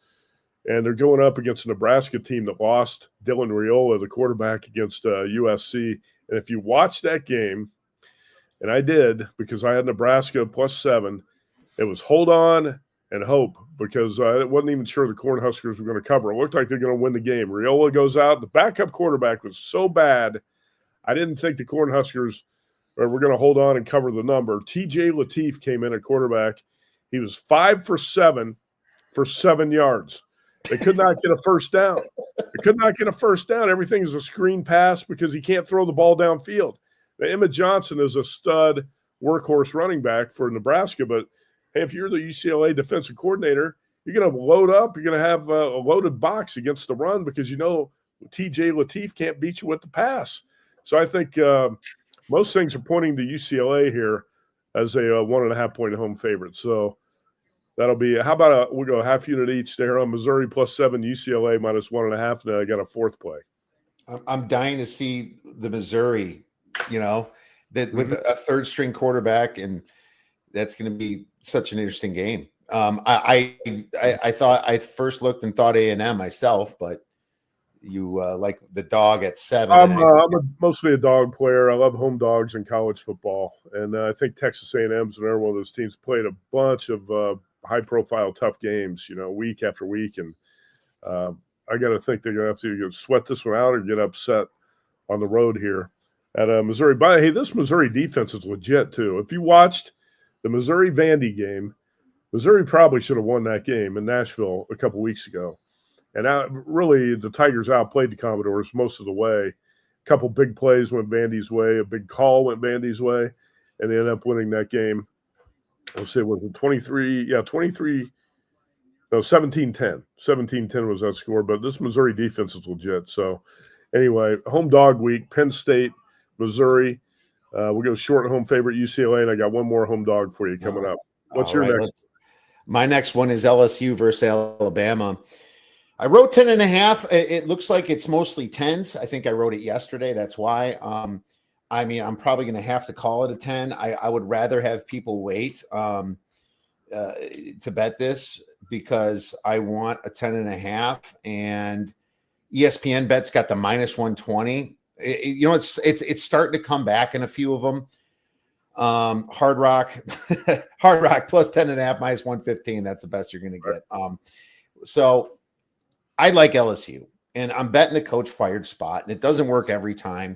and they're going up against a Nebraska team that lost Dylan Raiola, the quarterback, against USC. And if you watch that game, and I did because I had Nebraska +7, it was hold on and hope because I wasn't even sure the Cornhuskers were going to cover. It looked like they're going to win the game. Raiola goes out. The backup quarterback was so bad, I didn't think the Cornhuskers were going to hold on and cover the number. TJ Lateef came in at quarterback. He was 5 for 7 for 7 yards. They could not get a first down. Everything is a screen pass because he can't throw the ball downfield. Now, Emmett Johnson is a stud workhorse running back for Nebraska, but hey, if you're the UCLA defensive coordinator, you're going to load up. You're going to have a loaded box against the run because you know TJ Lateef can't beat you with the pass. So I think most things are pointing to UCLA here as a 1.5-point home favorite. So that'll be – how about we'll go half unit each there on Missouri +7, UCLA -1.5, and I got a 4th play. I'm dying to see the Missouri, that with a third-string quarterback, and that's going to be such an interesting game. I thought I first looked and thought A&M myself, but you like the dog at 7. I'm mostly a dog player. I love home dogs in college football, and I think Texas A&M's another one of those teams played a bunch of high-profile, tough games, week after week, and I got to think they're going to have to either sweat this one out or get upset on the road here at Missouri. But hey, this Missouri defense is legit too. If you watched the Missouri-Vandy game, Missouri probably should have won that game in Nashville a couple weeks ago. And really, the Tigers outplayed the Commodores most of the way. A couple big plays went Vandy's way. A big call went Vandy's way. And they ended up winning that game. Let's say, was it 23? Yeah, 23. No, 17-10. 17-10 was that score. But this Missouri defense is legit. So, anyway, home dog week, Penn State, Missouri. We'll go short home favorite UCLA, and I got one more home dog for you coming up. What's your next? My next one is LSU versus Alabama. I wrote 10.5. It looks like it's mostly 10s. I think I wrote it yesterday. That's why. I'm probably going to have to call it a 10. I would rather have people wait to bet this because I want a 10.5. And ESPN bet's got the -120. It's starting to come back in a few of them. Hard Rock +10.5 -115. That's the best you're going to get. So I like LSU, and I'm betting the coach fired spot, and it doesn't work every time.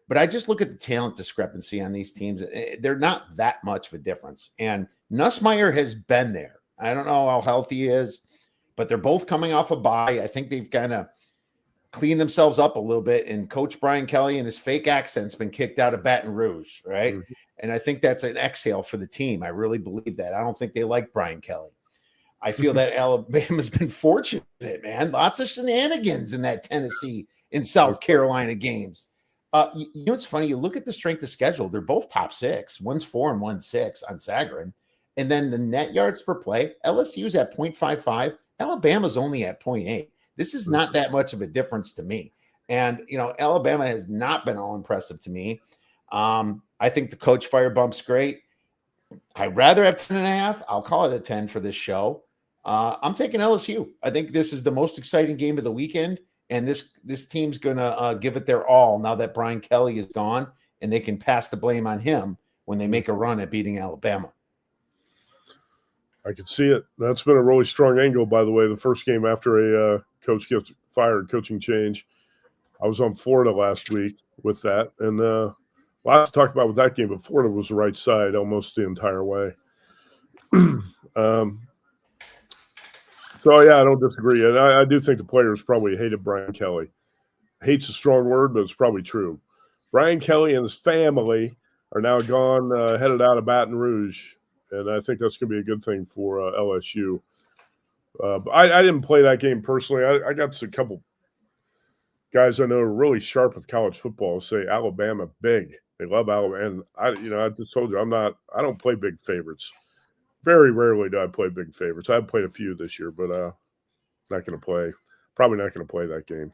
But I just look at the talent discrepancy on these teams. They're not that much of a difference. And Nussmeier has been there. I don't know how healthy he is, but they're both coming off a bye. I think they've kind of cleaned themselves up a little bit. And Coach Brian Kelly and his fake accent's been kicked out of Baton Rouge, right? Mm-hmm. And I think that's an exhale for the team. I really believe that. I don't think they like Brian Kelly. I feel that Alabama's been fortunate, man. Lots of shenanigans in that Tennessee and South Carolina games. You know what's funny? You look at the strength of schedule. They're both top 6. One's 4 and one's 6 on Sagarin. And then the net yards per play, LSU's at 0.55. Alabama's only at 0.8. This is not that much of a difference to me. And, you know, Alabama has not been all impressive to me. I think the coach fire bump's great. I'd rather have 10.5. I'll call it a 10 for this show. I'm taking LSU. I think this is the most exciting game of the weekend. And this team's going to give it their all now that Brian Kelly is gone, and they can pass the blame on him when they make a run at beating Alabama. I can see it. That's been a really strong angle, by the way. The first game after a coach gets fired, coaching change. I was on Florida last week with that. And a lot to talk about with that game, but Florida was the right side almost the entire way. So, yeah, I don't disagree. And I do think the players probably hated Brian Kelly. Hate's a strong word, but it's probably true. Brian Kelly and his family are now gone, headed out of Baton Rouge. And I think that's going to be a good thing for LSU. But I didn't play that game personally. I got a couple guys I know are really sharp with college football say Alabama big. They love Alabama. And I just told you I don't play big favorites. Very rarely do I play big favorites. I've played a few this year, but not going to play. Probably not going to play that game.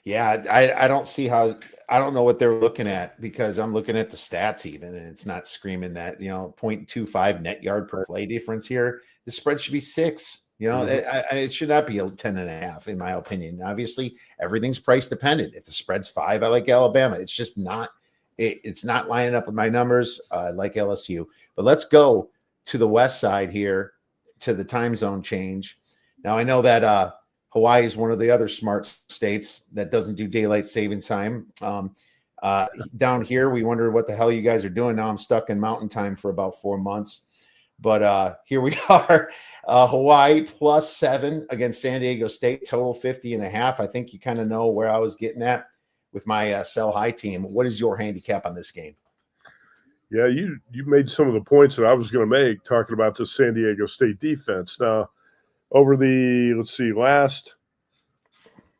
Yeah, I don't see how – I don't know what they're looking at because I'm looking at the stats even, and it's not screaming that, 0.25 net yard per play difference here. The spread should be 6. It should not be a 10.5 in my opinion. Obviously, everything's price dependent. If the spread's 5, I like Alabama. It's just not – it's not lining up with my numbers. I like LSU. But let's go to the west side here to the time zone change. Now, I know that Hawaii is one of the other smart states that doesn't do daylight savings time. Down here, we wonder what the hell you guys are doing. Now I'm stuck in mountain time for about 4 months. But here we are, Hawaii +7 against San Diego State, total 50.5. I think you kind of know where I was getting at with my sell high team. What is your handicap on this game? Yeah, you made some of the points that I was going to make talking about the San Diego State defense. Now, over the, last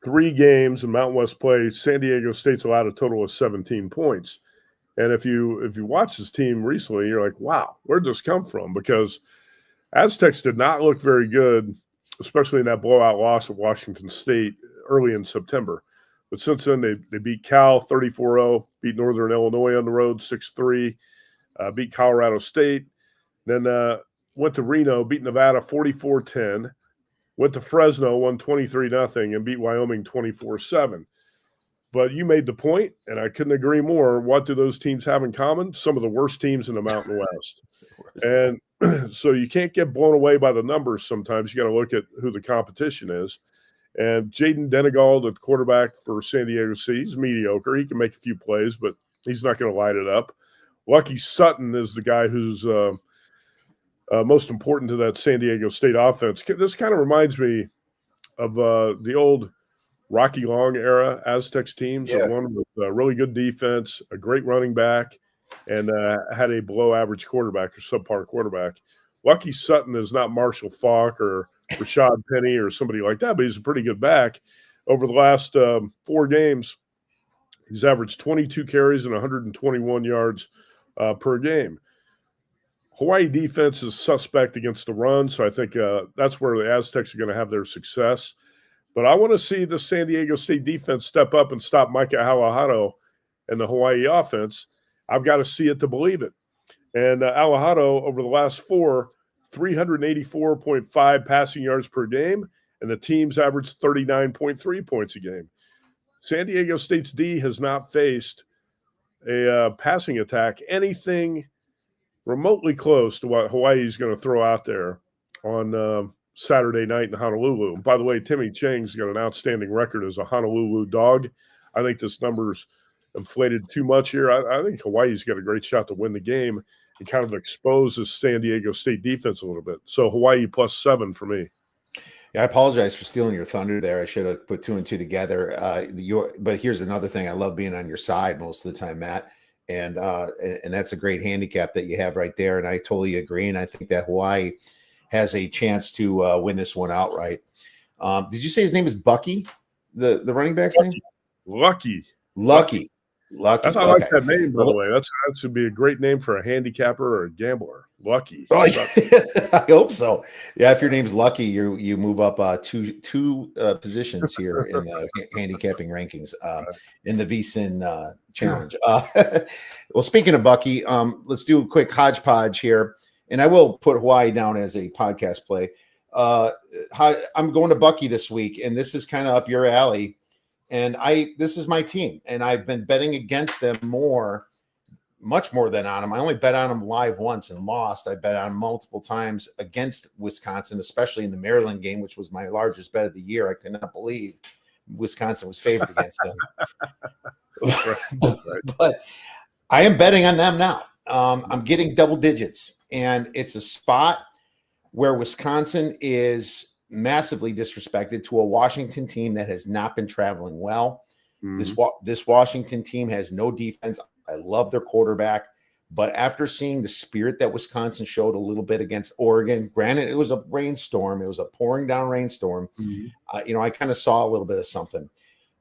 3 games in Mountain West play, San Diego State's allowed a total of 17 points. And if you watch this team recently, you're like, wow, where'd this come from? Because Aztecs did not look very good, especially in that blowout loss at Washington State early in September. But since then, they beat Cal 34-0, beat Northern Illinois on the road 6-3, beat Colorado State, then went to Reno, beat Nevada 44-10, went to Fresno, won 23-0, and beat Wyoming 24-7. But you made the point, and I couldn't agree more. What do those teams have in common? Some of the worst teams in the Mountain West. And so you can't get blown away by the numbers sometimes. You got to look at who the competition is. And Jaden Denegal, the quarterback for San Diego State, he's mediocre. He can make a few plays, but he's not going to light it up. Lucky Sutton is the guy who's most important to that San Diego State offense. This kind of reminds me of the old Rocky Long era Aztecs teams. Yeah. One with a really good defense, a great running back, and had a below-average quarterback or subpar quarterback. Lucky Sutton is not Marshall Faulk or Rashad Penny or somebody like that, but he's a pretty good back. Over the last 4 games, he's averaged 22 carries and 121 yards per game. Hawaii defense is suspect against the run, so I think that's where the Aztecs are going to have their success. But I want to see the San Diego State defense step up and stop Micah Alahado and the Hawaii offense. I've got to see it to believe it. And Alahado, over the last 4, 384.5 passing yards per game, and the team's averaged 39.3 points a game. San Diego State's D has not faced a passing attack, anything remotely close to what Hawaii is going to throw out there on Saturday night in Honolulu. And by the way, Timmy Chang's got an outstanding record as a Honolulu dog. I think this number's inflated too much here. I think Hawaii's got a great shot to win the game and kind of exposes San Diego State defense a little bit. So Hawaii +7 for me. Yeah, I apologize for stealing your thunder there. I should have put 2 and 2 together. But here's another thing. I love being on your side most of the time, Matt. And that's a great handicap that you have right there. And I totally agree. And I think that Hawaii has a chance to win this one outright. Did you say his name is Bucky? The running back's name? Lucky. Lucky. I like that name, by the way. That should be a great name for a handicapper or a gambler. Lucky. Oh, I hope so. Yeah, if your name's Lucky, you move up two positions here in the handicapping rankings in the VSIN challenge. Well, speaking of Bucky, let's do a quick hodgepodge here, and I will put Hawaii down as a podcast play. I'm going to Bucky this week, and this is kind of up your alley. And this is my team, and I've been betting against them much more than on them. I only bet on them live once and lost. I bet on multiple times against Wisconsin, especially in the Maryland game, which was my largest bet of the year. I could not believe Wisconsin was favored against them. But I am betting on them now. I'm getting double digits, and it's a spot where Wisconsin is massively disrespected to a Washington team that has not been traveling well. This Washington team has no defense. I love their quarterback, but after seeing the spirit that Wisconsin showed a little bit against Oregon, granted it was a rainstorm, it was a pouring down rainstorm. I kind of saw a little bit of something.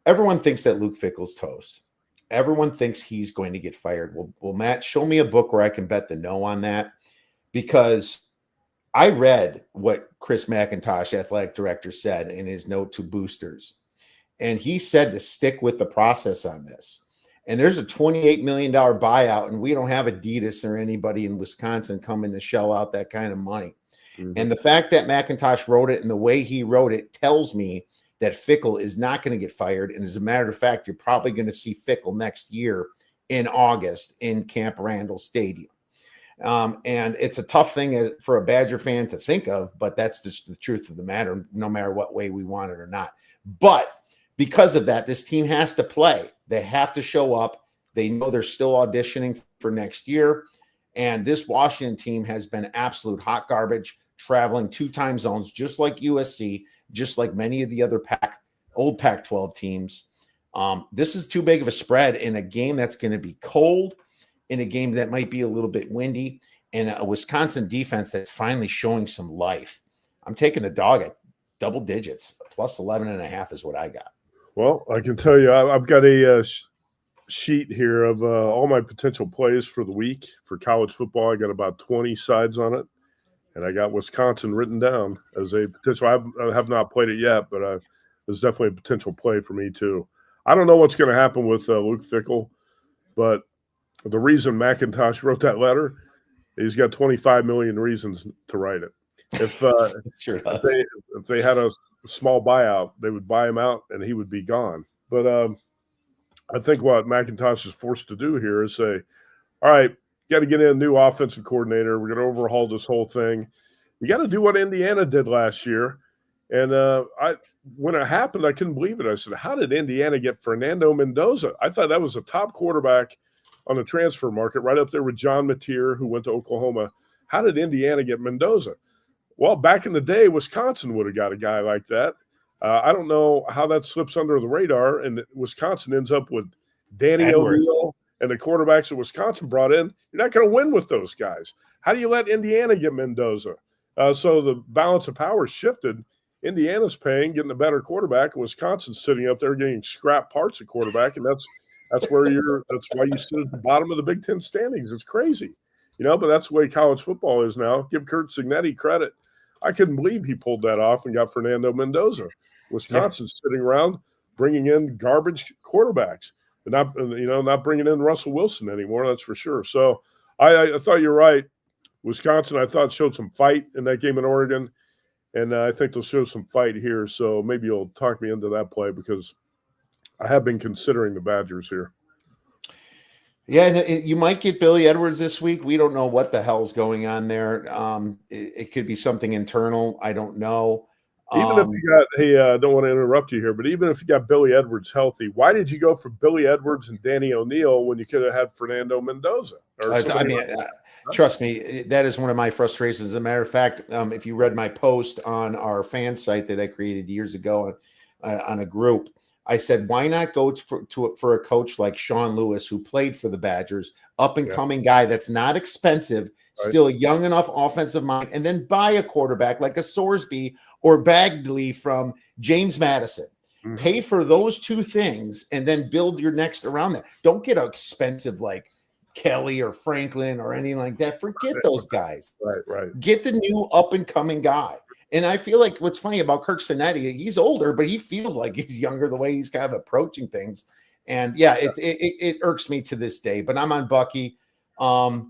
Everyone thinks that Luke Fickell's toast. Everyone thinks he's going to get fired. Well, Matt, show me a book where I can bet the no on that, because I read what Chris McIntosh, athletic director, said in his note to boosters. And he said to stick with the process on this. And there's a $28 million buyout, and we don't have Adidas or anybody in Wisconsin coming to shell out that kind of money. And the fact that McIntosh wrote it and the way he wrote it tells me that Fickell is not going to get fired. And as a matter of fact, you're probably going to see Fickell next year in August in Camp Randall Stadium. And it's a tough thing for a Badger fan to think of, but that's just the truth of the matter, no matter what way we want it or not. But because of that, this team has to play. They have to show up. They know they're still auditioning for next year. And this Washington team has been absolute hot garbage, traveling 2 time zones, just like USC, just like many of the other old Pac-12 teams. This is too big of a spread in a game that's going to be cold, in a game that might be a little bit windy, and a Wisconsin defense that's finally showing some life. I'm taking the dog at double digits. Plus 11.5 is what I got. Well, I can tell you, I've got a sheet here of all my potential plays for the week for college football. I got about 20 sides on it, and I got Wisconsin written down as a potential. I have not played it yet, but it's definitely a potential play for me too. I don't know what's going to happen with Luke Fickell, but the reason McIntosh wrote that letter, he's got 25 million reasons to write it. If if they had a small buyout, they would buy him out and he would be gone. But I think what McIntosh is forced to do here is say, all right, got to get in a new offensive coordinator. We're going to overhaul this whole thing. You got to do what Indiana did last year. And when it happened, I couldn't believe it. I said, how did Indiana get Fernando Mendoza? I thought that was a top quarterback on the transfer market, right up there with John Mateer, who went to Oklahoma. How did Indiana get Mendoza? Well, back in the day, Wisconsin would have got a guy like that. I don't know how that slips under the radar, and Wisconsin ends up with Danny O'Neill and the quarterbacks that Wisconsin brought in. You're not going to win with those guys. How do you let Indiana get Mendoza? So the balance of power shifted. Indiana's paying, getting a better quarterback, and Wisconsin's sitting up there getting scrap parts at quarterback, and that's why you sit at the bottom of the Big Ten standings. It's crazy, but that's the way college football is now. Give Kurt Cignetti credit. I couldn't believe he pulled that off and got Fernando Mendoza. Wisconsin's sitting around bringing in garbage quarterbacks and not bringing in Russell Wilson anymore. That's for sure. So I thought you're right. Wisconsin, I thought, showed some fight in that game in Oregon, and I think they'll show some fight here. So maybe you'll talk me into that play, because I have been considering the Badgers here. Yeah, and you might get Billy Edwards this week. We don't know what the hell's going on there. It could be something internal. I don't know. Even if you got, hey, I don't want to interrupt you here, but even if you got Billy Edwards healthy, why did you go for Billy Edwards and Danny O'Neill when you could have had Fernando Mendoza? Trust me, that is one of my frustrations. As a matter of fact, if you read my post on our fan site that I created years ago on a group, I said, why not go for a coach like Sean Lewis, who played for the Badgers, up-and-coming guy that's not expensive, still a young enough offensive mind, and then buy a quarterback like a Sorsby or Bagley from James Madison. Mm-hmm. Pay for those two things and then build your next around that. Don't get an expensive like Kelly or Franklin or anything like that. Forget those guys. Right. Get the new up-and-coming guy. And I feel like what's funny about Kirk Cinetti, he's older, but he feels like he's younger the way he's kind of approaching things. And it irks me to this day, but I'm on Bucky. Another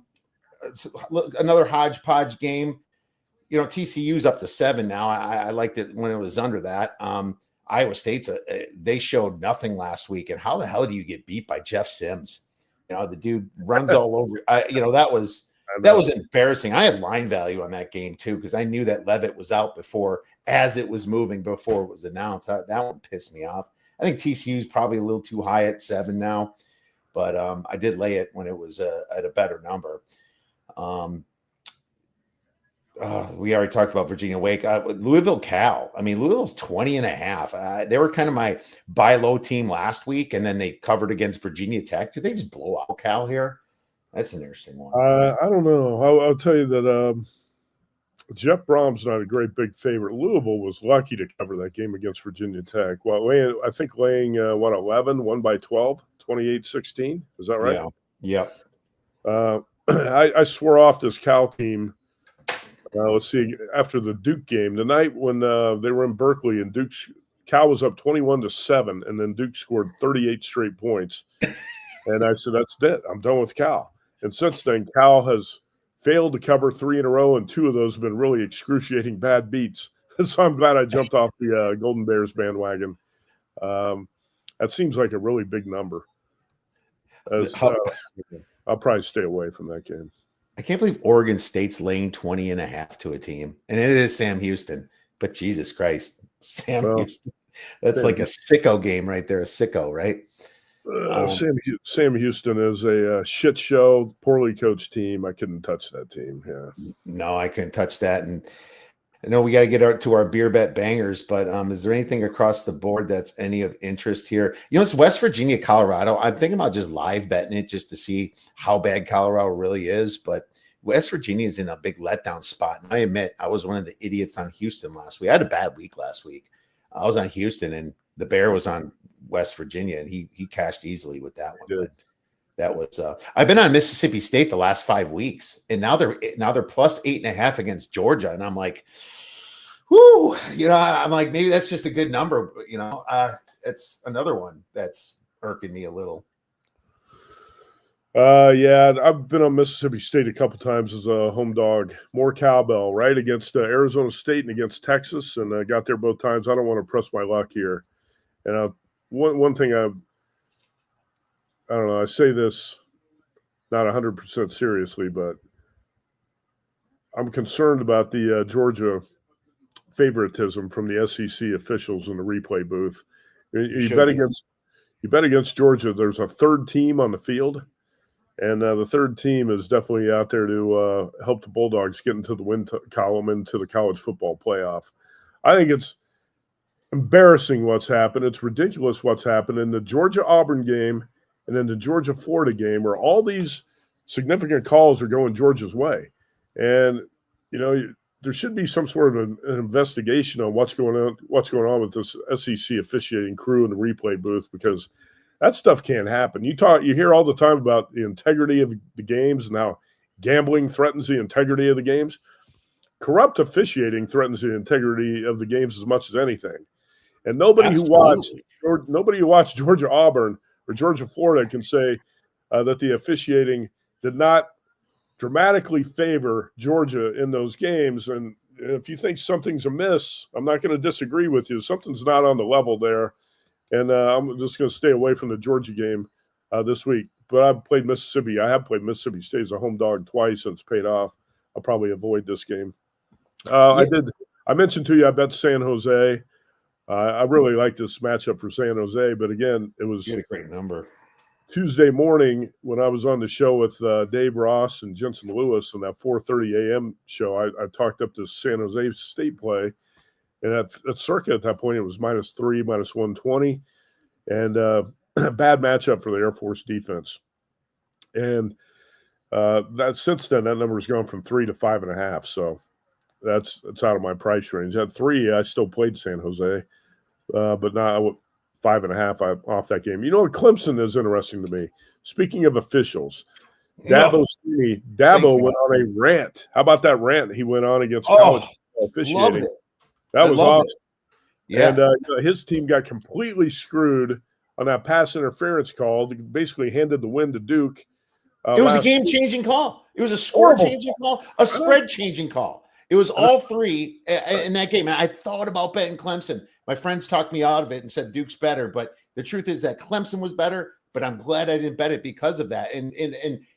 hodgepodge game. TCU's up to 7 now. I liked it when it was under that. Iowa State's they showed nothing last week. And how the hell do you get beat by Jeff Sims? The dude runs all over. That was embarrassing. I had line value on that game too because I knew that Levitt was out before it was announced. That one pissed me off. I think TCU's probably a little too high at 7 now, but I did lay it when it was at a better number. We already talked about Virginia Wake. Louisville Cal. I mean, Louisville's 20.5. They were kind of my buy low team last week, and then they covered against Virginia Tech. Did they just blow out Cal here? That's an interesting one. I don't know. I'll tell you that Jeff Brom's not a great big favorite. Louisville was lucky to cover that game against Virginia Tech. Well, I think laying 11, won by 12, 28-16. Is that right? Yeah. I swore off this Cal team. Let's see, after the Duke game, the night when they were in Berkeley and Cal was up 21-7, and then Duke scored 38 straight points. And I said, that's it. I'm done with Cal. And since then, Cal has failed to cover 3 in a row, and 2 of those have been really excruciating bad beats. So I'm glad I jumped off the Golden Bears bandwagon. That seems like a really big number. I'll probably stay away from that game. I can't believe Oregon State's laying 20.5 to a team. And it is Sam Houston. But Jesus Christ, Houston. That's like a sicko game right there. A sicko, right? Sam Houston is a shit show, poorly coached team. I couldn't touch that team. Yeah. No, I couldn't touch that. And I know we got to get to our beer bet bangers, but is there anything across the board that's any of interest here? It's West Virginia, Colorado. I'm thinking about just live betting it just to see how bad Colorado really is. But West Virginia is in a big letdown spot. And I admit I was one of the idiots on Houston last week. I had a bad week last week. I was on Houston and the Bear was on West Virginia, and he cashed easily with that one. But that was I've been on Mississippi State the last 5 weeks, and now they're plus 8.5 against Georgia, and I'm like, whoo, I'm like, maybe that's just a good number. It's another one that's irking me a little. Yeah, I've been on Mississippi State a couple times as a home dog. More cowbell, right, against Arizona State and against Texas, and I got there both times. I don't want to press my luck here. And one thing I don't know, I say this not 100% seriously, but I'm concerned about the Georgia favoritism from the SEC officials in the replay booth. You bet against Georgia. There's a third team on the field, and the third team is definitely out there to help the Bulldogs get into the win column into the college football playoff. I think it's embarrassing what's happened. It's ridiculous what's happened in the Georgia-Auburn game and in the Georgia-Florida game, where all these significant calls are going Georgia's way. And, there should be some sort of an investigation on what's going on with this SEC officiating crew in the replay booth, because that stuff can't happen. You hear all the time about the integrity of the games and how gambling threatens the integrity of the games. Corrupt officiating threatens the integrity of the games as much as anything. And nobody who watched Georgia Auburn or Georgia Florida can say that the officiating did not dramatically favor Georgia in those games. And if you think something's amiss, I'm not going to disagree with you. Something's not on the level there. And I'm just going to stay away from the Georgia game this week. But I have played Mississippi State as a home dog twice, and it's paid off. I'll probably avoid this game. I I mentioned to you, I bet San Jose. I really like this matchup for San Jose, but again, it was You had a great number. Tuesday morning when I was on the show with Dave Ross and Jensen Lewis on that 4:30 a.m. show. I talked up to San Jose State play, and at circa at that point it was -3, -120, and bad matchup for the Air Force defense. And that since then that number has gone from 3 to 5.5. So that's out of my price range. At 3, I still played San Jose, but not 5.5 off that game. You know what? Clemson is interesting to me. Speaking of officials, Dabo went on a rant. How about that rant he went on against college officiating? That was awesome. Yeah. And his team got completely screwed on that pass interference call. They basically handed the win to Duke. It was a game-changing call. It was a score-changing call, a spread-changing call. It was all three in that game. I thought about betting Clemson. My friends talked me out of it and said Duke's better, but the truth is that Clemson was better, but I'm glad I didn't bet it because of that. And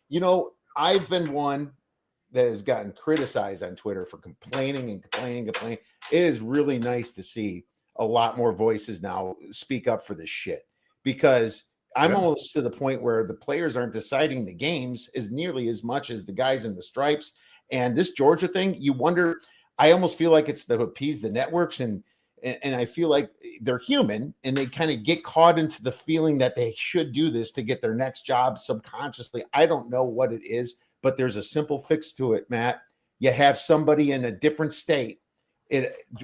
you know, I've been one that has gotten criticized on Twitter for complaining. It is really nice to see a lot more voices now speak up for this shit, because I'm almost to the point where the players aren't deciding the games as nearly as much as the guys in the stripes. And this Georgia thing, you wonder, I almost feel like it's to appease the networks, and I feel like they're human and they kind of get caught into the feeling that they should do this to get their next job subconsciously. I don't know what it is, but there's a simple fix to it, Matt. You have somebody in a different state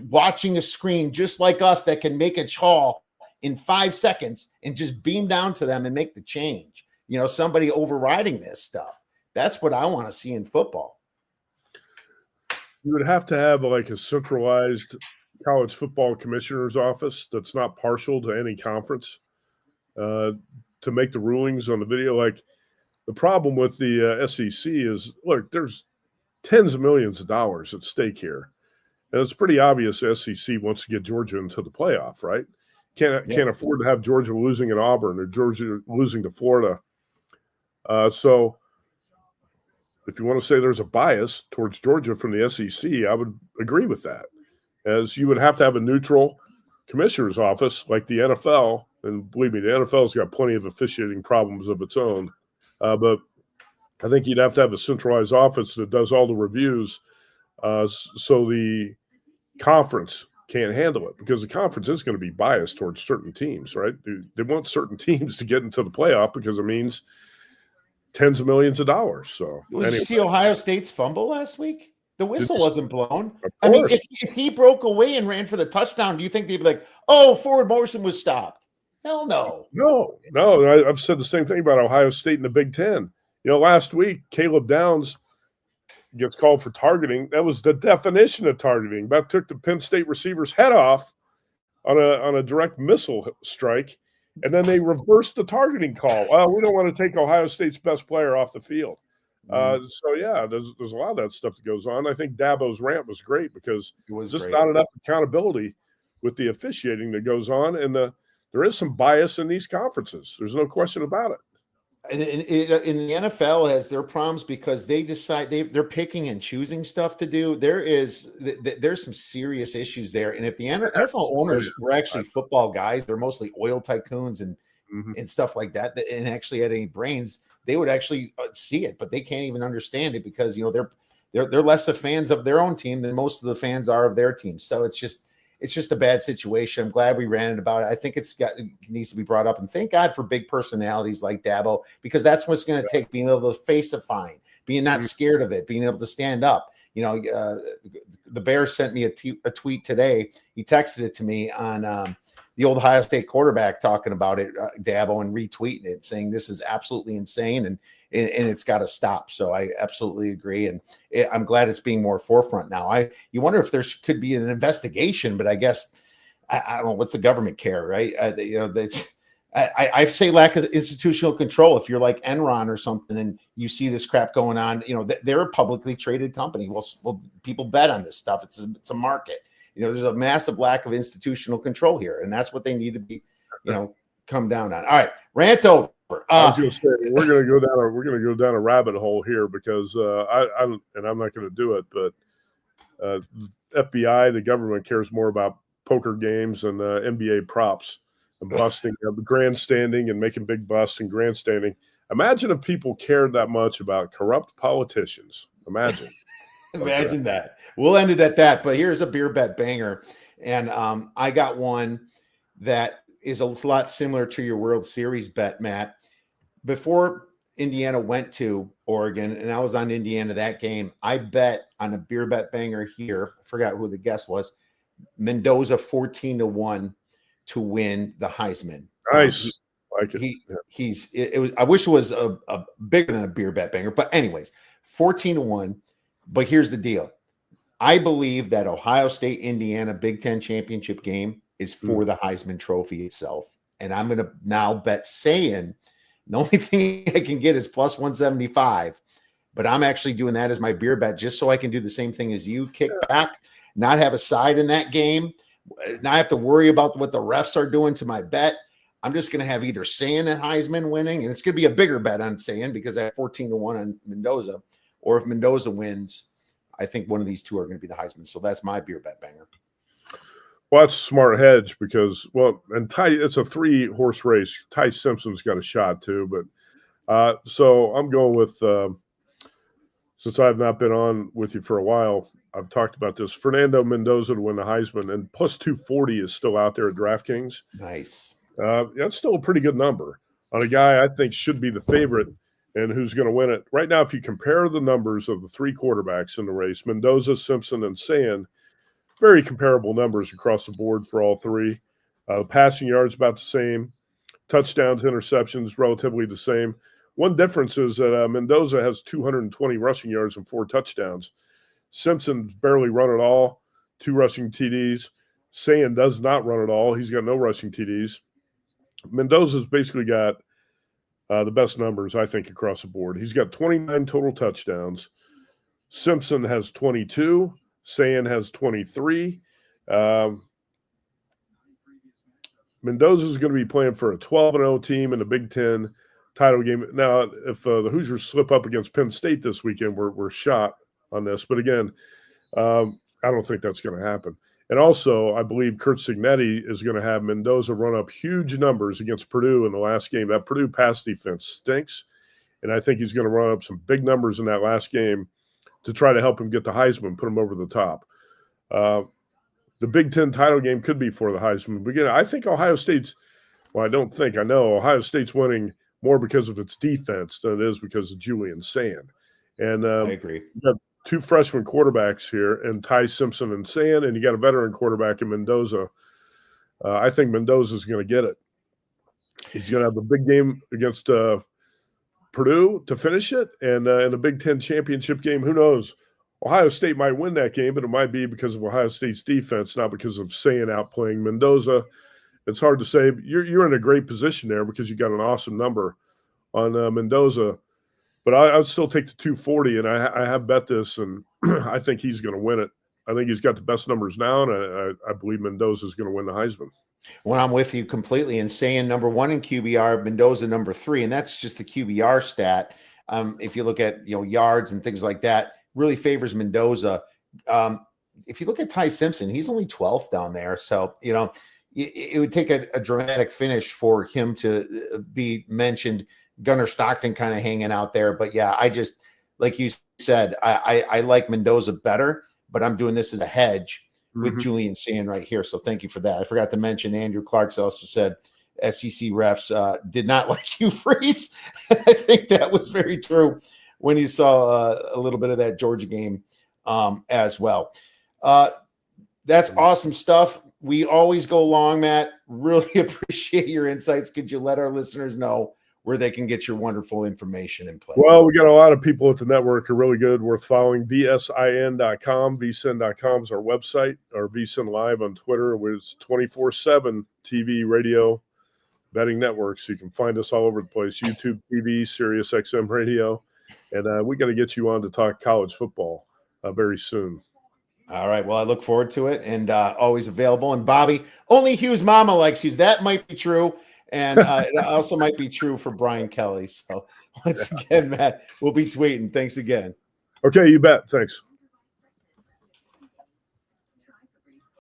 watching a screen just like us that can make a call in 5 seconds and just beam down to them and make the change. You know, somebody overriding this stuff. That's what I want to see in football. You would have to have like a centralized college football commissioner's office that's not partial to any conference to make the rulings on the video. Like, the problem with the SEC is, look, there's tens of millions of dollars at stake here. And it's pretty obvious the SEC wants to get Georgia into the playoff, right? Can't afford to have Georgia losing at Auburn or Georgia losing to Florida. So if you want to say there's a bias towards Georgia from the SEC, I would agree with that. As you would have to have a neutral commissioner's office like the NFL. And believe me, the NFL's got plenty of officiating problems of its own. But I think you'd have to have a centralized office that does all the reviews so the conference can't handle it, because the conference is going to be biased towards certain teams, right? They want certain teams to get into the playoff because it means tens of millions of dollars. So Did you see Ohio State's fumble last week? The whistle wasn't blown. I mean, if he broke away and ran for the touchdown, do you think they'd be like, oh, forward motion was stopped? Hell no. No. I've said the same thing about Ohio State in the Big Ten. You know, last week, Caleb Downs gets called for targeting. That was the definition of targeting. About took the Penn State receiver's head off on a direct missile strike, and then they reversed the targeting call. We don't want to take Ohio State's best player off the field. So yeah, there's a lot of that stuff that goes on. I think Dabo's rant was great because there's just not enough accountability with the officiating that goes on, and there is some bias in these conferences. There's no question about it. And in the NFL has their problems because they decide they're picking and choosing stuff to do. There's some serious issues there. And if the NFL owners were actually football guys, they're mostly oil tycoons and stuff like that, and actually had any brains, they would actually see it, but they can't even understand it because, you know, they're less of fans of their own team than most of the fans are of their team. So it's just a bad situation. I'm glad we ranted about it. I think it needs to be brought up, and thank God for big personalities like Dabo, because that's what's going to take, being able to face a fine, being not scared of it, being able to stand up. You know, the Bears sent me a tweet today. He texted it to me on the old Ohio State quarterback talking about it, Dabo, and retweeting it, saying this is absolutely insane and it's got to stop. So I absolutely agree, and I'm glad it's being more forefront now. You wonder if there could be an investigation, but I guess I don't know. What's the government care, right? You know, I say lack of institutional control. If you're like Enron or something and you see this crap going on, you know, they're a publicly traded company. Well, people bet on this stuff. It's a market. You know, there's a massive lack of institutional control here, and that's what they need to be, you know, come down on. All right, rant over. I was going to say we're going to go down a rabbit hole here because I'm not going to do it, but FBI, the government, cares more about poker games and NBA props and busting, grandstanding and making big busts and grandstanding. Imagine if people cared that much about corrupt politicians. Imagine. Imagine that. We'll end it at that. But here's a beer bet banger. And I got one that is a lot similar to your World Series bet, Matt. Before Indiana went to Oregon, and I was on Indiana that game, I bet on a beer bet banger here. I forgot who the guest was. Mendoza 14-1 to win the Heisman. Nice. Like it. I wish it was a bigger than a beer bet banger, but anyways, 14-1. But here's the deal. I believe that Ohio State, Indiana Big Ten championship game is for the Heisman Trophy itself. And I'm going to now bet saying the only thing I can get is plus 175, but I'm actually doing that as my beer bet just so I can do the same thing as you, kick back, not have a side in that game, not have to worry about what the refs are doing to my bet. I'm just going to have either Sand and Heisman winning, and it's going to be a bigger bet on Sand because I have 14-1 on Mendoza, or if Mendoza wins, I think one of these two are going to be the Heisman. So that's my beer bet banger. Well, that's a smart hedge because, and Ty, it's a 3-horse race. Ty Simpson's got a shot too, but so I'm going with, since I've not been on with you for a while, I've talked about this. Fernando Mendoza to win the Heisman, and plus 240 is still out there at DraftKings. Nice. That's still a pretty good number on a guy I think should be the favorite and who's going to win it. Right now, if you compare the numbers of the 3 quarterbacks in the race, Mendoza, Simpson, and Sand, very comparable numbers across the board for all 3. Passing yards about the same. Touchdowns, interceptions, relatively the same. One difference is that Mendoza has 220 rushing yards and 4 touchdowns. Simpson's barely run at all, 2 rushing TDs. Sand does not run at all. He's got no rushing TDs. Mendoza's basically got the best numbers, I think, across the board. He's got 29 total touchdowns. Simpson has 22. Sand has 23. Mendoza is going to be playing for a 12-0 team in the Big Ten title game. Now, if the Hoosiers slip up against Penn State this weekend, we're shot on this. But again, I don't think that's going to happen. And also, I believe Kurt Cignetti is going to have Mendoza run up huge numbers against Purdue in the last game. That Purdue pass defense stinks, and I think he's going to run up some big numbers in that last game to try to help him get the Heisman, put him over the top. The Big Ten title game could be for the Heisman. But again, I think Ohio State's – well, I don't think. I know Ohio State's winning more because of its defense than it is because of Julian Sand. And I agree. You have 2 freshman quarterbacks here, and Ty Simpson and Sand, and you got a veteran quarterback in Mendoza. I think Mendoza's going to get it. He's going to have a big game against Purdue to finish it, and in a Big Ten championship game, who knows? Ohio State might win that game, but it might be because of Ohio State's defense, not because of Sand outplaying Mendoza. It's hard to say. You're in a great position there because you got an awesome number on Mendoza. But I would still take the 240, and I have bet this, and I think he's going to win it. I think he's got the best numbers now, and I believe Mendoza is going to win the Heisman. Well, I'm with you completely. And saying number 1 in QBR, Mendoza number 3, and that's just the QBR stat. If you look at yards and things like that, really favors Mendoza. If you look at Ty Simpson, he's only 12th down there, so it would take a dramatic finish for him to be mentioned. Gunnar Stockton kind of hanging out there. But yeah, I just, like you said, I like Mendoza better, but I'm doing this as a hedge with Julian Sand right here. So thank you for that. I forgot to mention Andrew Clark's also said SEC refs did not like Hugh Freeze. I think that was very true when you saw a little bit of that Georgia game as well. That's awesome stuff. We always go long, Matt. Really appreciate your insights. Could you let our listeners know where they can get your wonderful information in place? Well, we got a lot of people at the network who are really good, worth following. VSIN.com, VSIN.com is our website, our VSIN Live on Twitter, which is 24/7 TV, radio, betting network. So you can find us all over the place, YouTube TV, Sirius XM radio. And we got to get you on to talk college football very soon. All right. Well, I look forward to it, and always available. And Bobby, only Hugh's mama likes you. That might be true. And it also might be true for Brian Kelly. So once again, Matt, we'll be tweeting. Thanks again. Okay, you bet. Thanks.